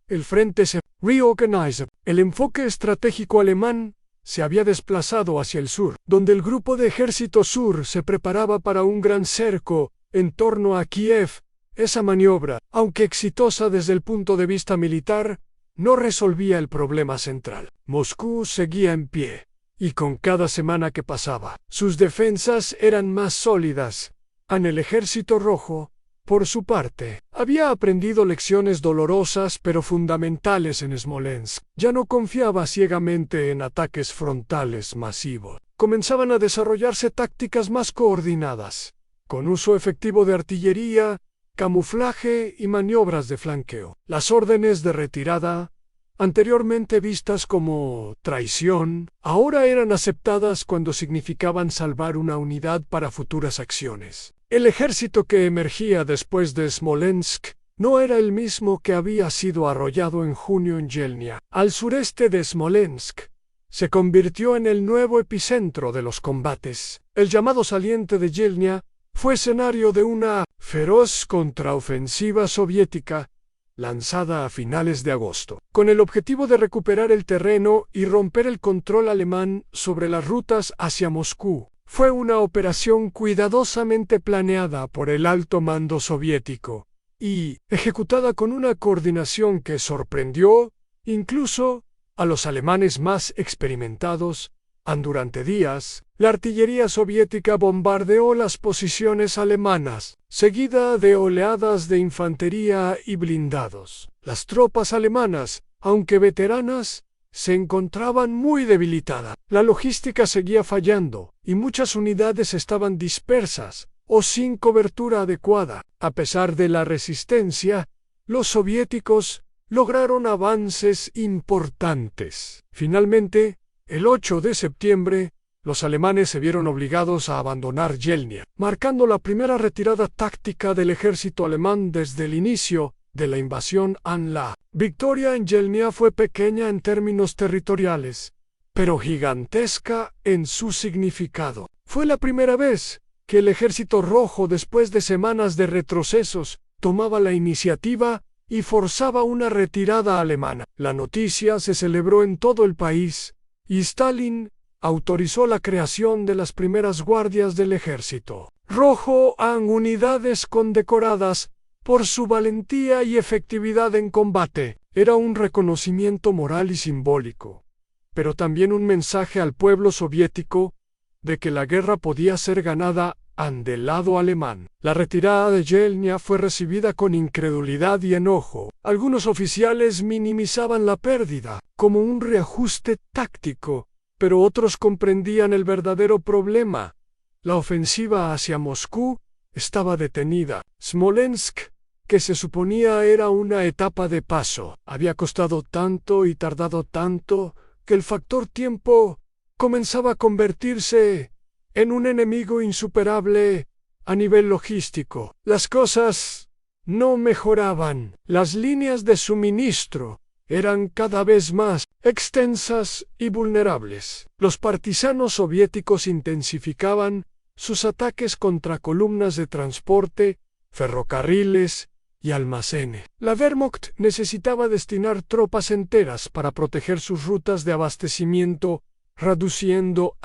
el frente se reorganizaba. El enfoque estratégico alemán se había desplazado hacia el sur, donde el grupo de ejército sur se preparaba para un gran cerco en torno a Kiev. Esa maniobra, aunque exitosa desde el punto de vista militar, no resolvía el problema central. Moscú seguía en pie, y con cada semana que pasaba, sus defensas eran más sólidas. El ejército rojo, por su parte, había aprendido lecciones dolorosas pero fundamentales en Smolensk. Ya no confiaba ciegamente en ataques frontales masivos. Comenzaban a desarrollarse tácticas más coordinadas, con uso efectivo de artillería, camuflaje y maniobras de flanqueo. Las órdenes de retirada, anteriormente vistas como traición, ahora eran aceptadas cuando significaban salvar una unidad para futuras acciones. El ejército que emergía después de Smolensk no era el mismo que había sido arrollado en junio en Yelnya. Al sureste de Smolensk, se convirtió en el nuevo epicentro de los combates. El llamado saliente de Yelnya fue escenario de una feroz contraofensiva soviética lanzada a finales de agosto, con el objetivo de recuperar el terreno y romper el control alemán sobre las rutas hacia Moscú. Fue una operación cuidadosamente planeada por el alto mando soviético y ejecutada con una coordinación que sorprendió incluso a los alemanes más experimentados. Durante días, la artillería soviética bombardeó las posiciones alemanas, seguida de oleadas de infantería y blindados. Las tropas alemanas, aunque veteranas, se encontraban muy debilitadas. La logística seguía fallando y muchas unidades estaban dispersas o sin cobertura adecuada. A pesar de la resistencia, los soviéticos lograron avances importantes. Finalmente, el 8 de septiembre, los alemanes se vieron obligados a abandonar Yelnya, marcando la primera retirada táctica del ejército alemán desde el inicio de la invasión. La victoria en Yelnya fue pequeña en términos territoriales, pero gigantesca en su significado. Fue la primera vez que el ejército rojo, después de semanas de retrocesos, tomaba la iniciativa y forzaba una retirada alemana. La noticia se celebró en todo el país, y Stalin autorizó la creación de las primeras guardias del ejército rojo, unidades condecoradas por su valentía y efectividad en combate. Era un reconocimiento moral y simbólico, pero también un mensaje al pueblo soviético de que la guerra podía ser ganada del lado alemán. La retirada de Yelnya fue recibida con incredulidad y enojo. Algunos oficiales minimizaban la pérdida como un reajuste táctico, pero otros comprendían el verdadero problema. La ofensiva hacia Moscú estaba detenida. Smolensk, que se suponía era una etapa de paso, había costado tanto y tardado tanto que el factor tiempo comenzaba a convertirse en un enemigo insuperable a nivel logístico. Las cosas no mejoraban. Las líneas de suministro eran cada vez más extensas y vulnerables. Los partisanos soviéticos intensificaban sus ataques contra columnas de transporte, ferrocarriles y almacenes. La Wehrmacht necesitaba destinar tropas enteras para proteger sus rutas de abastecimiento, reduciendo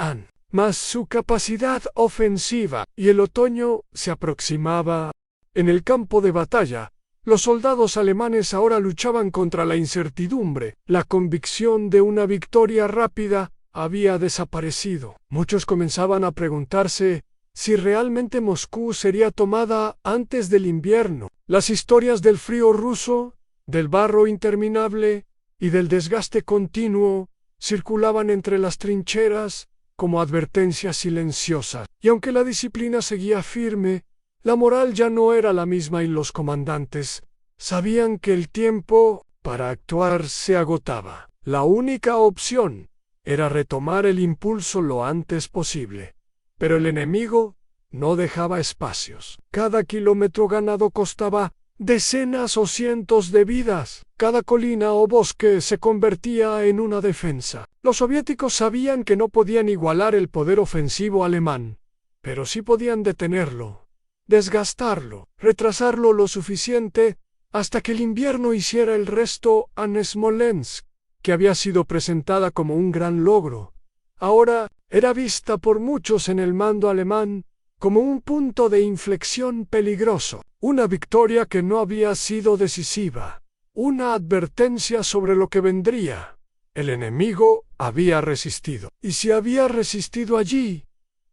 más su capacidad ofensiva, y el otoño se aproximaba. En el campo de batalla, los soldados alemanes ahora luchaban contra la incertidumbre, la convicción de una victoria rápida había desaparecido. Muchos comenzaban a preguntarse si realmente Moscú sería tomada antes del invierno. Las historias del frío ruso, del barro interminable y del desgaste continuo circulaban entre las trincheras como advertencias silenciosas. Y aunque la disciplina seguía firme, la moral ya no era la misma y los comandantes sabían que el tiempo para actuar se agotaba. La única opción era retomar el impulso lo antes posible. Pero el enemigo no dejaba espacios. Cada kilómetro ganado costaba decenas o cientos de vidas. Cada colina o bosque se convertía en una defensa. Los soviéticos sabían que no podían igualar el poder ofensivo alemán, pero sí podían detenerlo, desgastarlo, retrasarlo lo suficiente hasta que el invierno hiciera el resto. En Smolensk, que había sido presentada como un gran logro, ahora era vista por muchos en el mando alemán como un punto de inflexión peligroso, una victoria que no había sido decisiva, una advertencia sobre lo que vendría. El enemigo había resistido. Y si había resistido allí,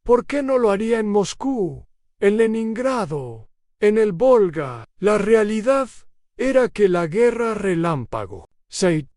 ¿por qué no lo haría en Moscú, en Leningrado, en el Volga? La realidad era que la guerra relámpago,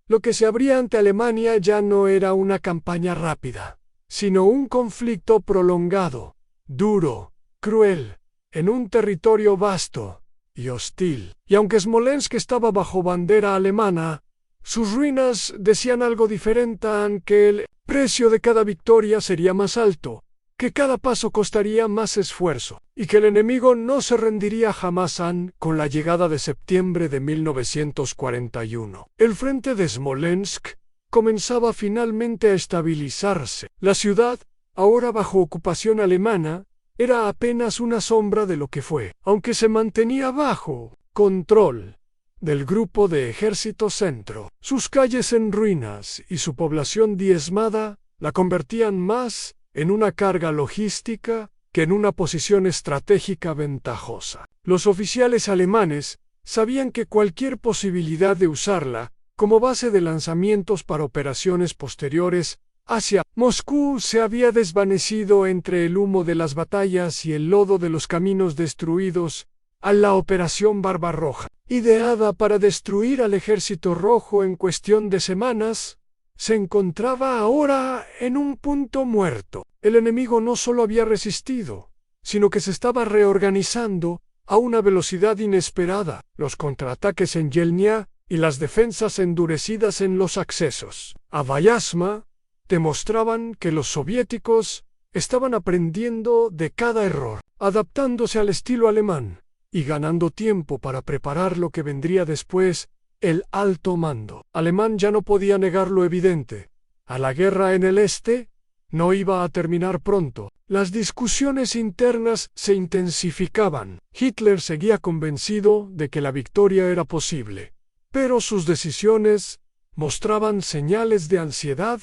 lo que se abría ante Alemania ya no era una campaña rápida, sino un conflicto prolongado, duro, cruel, en un territorio vasto y hostil. Y aunque Smolensk estaba bajo bandera alemana, sus ruinas decían algo diferente, que el precio de cada victoria sería más alto, que cada paso costaría más esfuerzo, y que el enemigo no se rendiría jamás. Con la llegada de septiembre de 1941, el frente de Smolensk comenzaba finalmente a estabilizarse. La ciudad, ahora bajo ocupación alemana, era apenas una sombra de lo que fue, aunque se mantenía bajo control del grupo de ejército centro. Sus calles en ruinas y su población diezmada la convertían más en una carga logística que en una posición estratégica ventajosa. Los oficiales alemanes sabían que cualquier posibilidad de usarla como base de lanzamientos para operaciones posteriores hacia Moscú se había desvanecido entre el humo de las batallas y el lodo de los caminos destruidos. A la Operación Barbarroja, ideada para destruir al Ejército Rojo en cuestión de semanas, se encontraba ahora en un punto muerto. El enemigo no solo había resistido, sino que se estaba reorganizando a una velocidad inesperada. Los contraataques en Yelnya y las defensas endurecidas en los accesos a Vyazma demostraban que los soviéticos estaban aprendiendo de cada error, adaptándose al estilo alemán y ganando tiempo para preparar lo que vendría después. El alto mando alemán ya no podía negar lo evidente: a la guerra en el este no iba a terminar pronto. Las discusiones internas se intensificaban. Hitler seguía convencido de que la victoria era posible, pero sus decisiones mostraban señales de ansiedad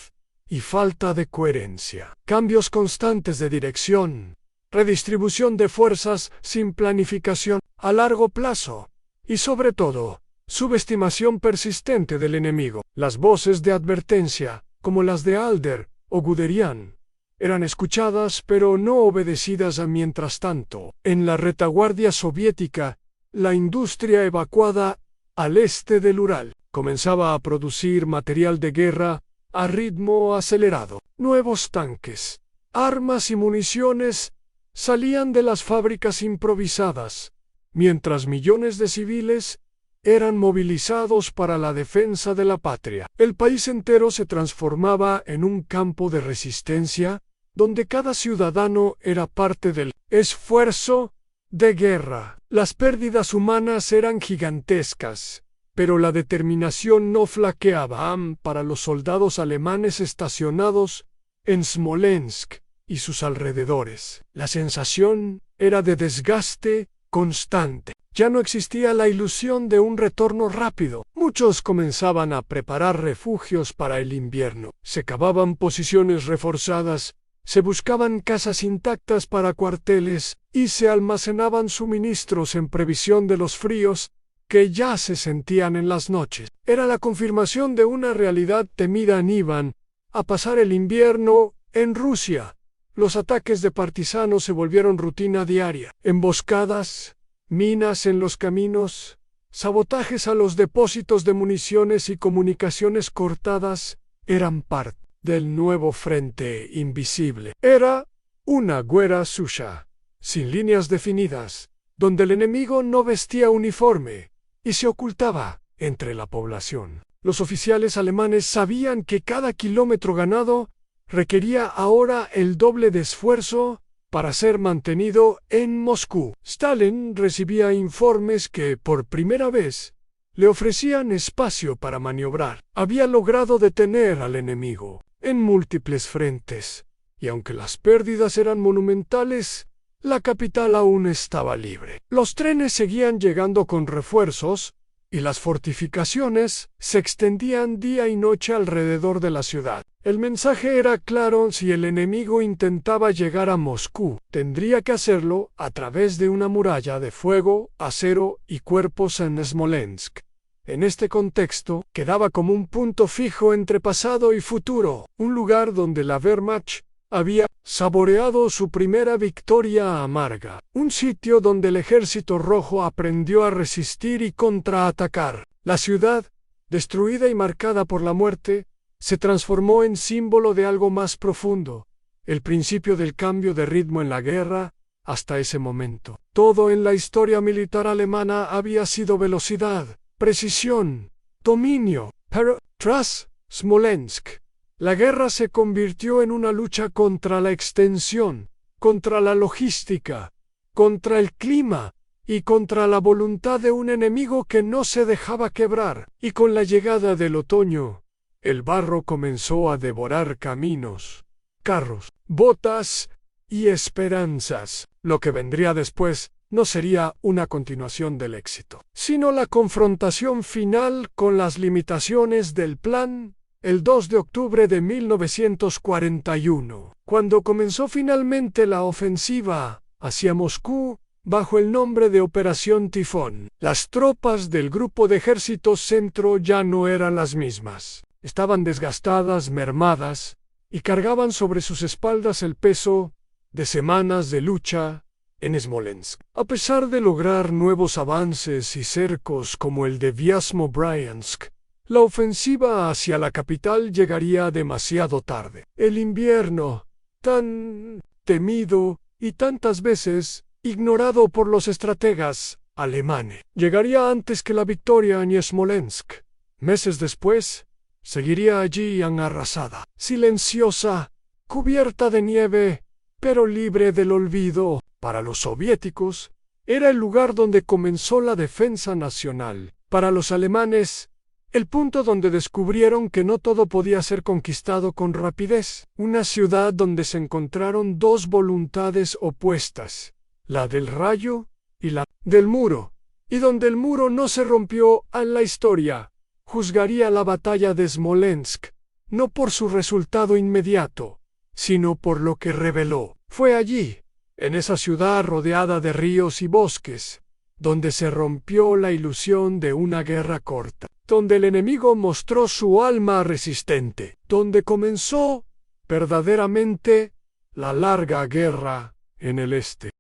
y falta de coherencia. Cambios constantes de dirección, redistribución de fuerzas sin planificación a largo plazo y, sobre todo, subestimación persistente del enemigo. Las voces de advertencia, como las de Alder o Guderian, eran escuchadas pero no obedecidas. Mientras tanto, en la retaguardia soviética, la industria evacuada al este del Ural comenzaba a producir material de guerra a ritmo acelerado. Nuevos tanques, armas y municiones salían de las fábricas improvisadas, mientras millones de civiles eran movilizados para la defensa de la patria. El país entero se transformaba en un campo de resistencia, donde cada ciudadano era parte del esfuerzo de guerra. Las pérdidas humanas eran gigantescas, pero la determinación no flaqueaba. Para los soldados alemanes estacionados en Smolensk y sus alrededores, la sensación era de desgaste constante. Ya no existía la ilusión de un retorno rápido. Muchos comenzaban a preparar refugios para el invierno. Se cavaban posiciones reforzadas, se buscaban casas intactas para cuarteles y se almacenaban suministros en previsión de los fríos que ya se sentían en las noches. Era la confirmación de una realidad temida en Iván, a pasar el invierno en Rusia. Los ataques de partisanos se volvieron rutina diaria. Emboscadas, minas en los caminos, sabotajes a los depósitos de municiones y comunicaciones cortadas eran parte del nuevo frente invisible. Era una guerra sucia, sin líneas definidas, donde el enemigo no vestía uniforme y se ocultaba entre la población. Los oficiales alemanes sabían que cada kilómetro ganado requería ahora el doble de esfuerzo para ser mantenido en Moscú. Stalin recibía informes que, por primera vez, le ofrecían espacio para maniobrar. Había logrado detener al enemigo en múltiples frentes, y aunque las pérdidas eran monumentales, la capital aún estaba libre. Los trenes seguían llegando con refuerzos, y las fortificaciones se extendían día y noche alrededor de la ciudad. El mensaje era claro: si el enemigo intentaba llegar a Moscú, tendría que hacerlo a través de una muralla de fuego, acero y cuerpos en Smolensk. En este contexto, quedaba como un punto fijo entre pasado y futuro, un lugar donde la Wehrmacht había saboreado su primera victoria amarga, un sitio donde el Ejército Rojo aprendió a resistir y contraatacar. La ciudad, destruida y marcada por la muerte, se transformó en símbolo de algo más profundo, el principio del cambio de ritmo en la guerra. Hasta ese momento, todo en la historia militar alemana había sido velocidad, precisión, dominio, pero tras Smolensk, la guerra se convirtió en una lucha contra la extensión, contra la logística, contra el clima y contra la voluntad de un enemigo que no se dejaba quebrar. Y con la llegada del otoño, el barro comenzó a devorar caminos, carros, botas y esperanzas. Lo que vendría después no sería una continuación del éxito, sino la confrontación final con las limitaciones del plan. El 2 de octubre de 1941, cuando comenzó finalmente la ofensiva hacia Moscú bajo el nombre de Operación Tifón, las tropas del Grupo de Ejércitos Centro ya no eran las mismas. Estaban desgastadas, mermadas, y cargaban sobre sus espaldas el peso de semanas de lucha en Smolensk. A pesar de lograr nuevos avances y cercos como el de Vyazmo-Bryansk, la ofensiva hacia la capital llegaría demasiado tarde. El invierno, tan temido y tantas veces ignorado por los estrategas alemanes, llegaría antes que la victoria en Smolensk. Meses después, seguiría allí arrasada, silenciosa, cubierta de nieve, pero libre del olvido. Para los soviéticos, era el lugar donde comenzó la defensa nacional. Para los alemanes, el punto donde descubrieron que no todo podía ser conquistado con rapidez. Una ciudad donde se encontraron dos voluntades opuestas, la del rayo y la del muro, y donde el muro no se rompió. En la historia juzgaría la batalla de Smolensk, no por su resultado inmediato, sino por lo que reveló. Fue allí, en esa ciudad rodeada de ríos y bosques, donde se rompió la ilusión de una guerra corta, donde el enemigo mostró su alma resistente, donde comenzó verdaderamente la larga guerra en el este.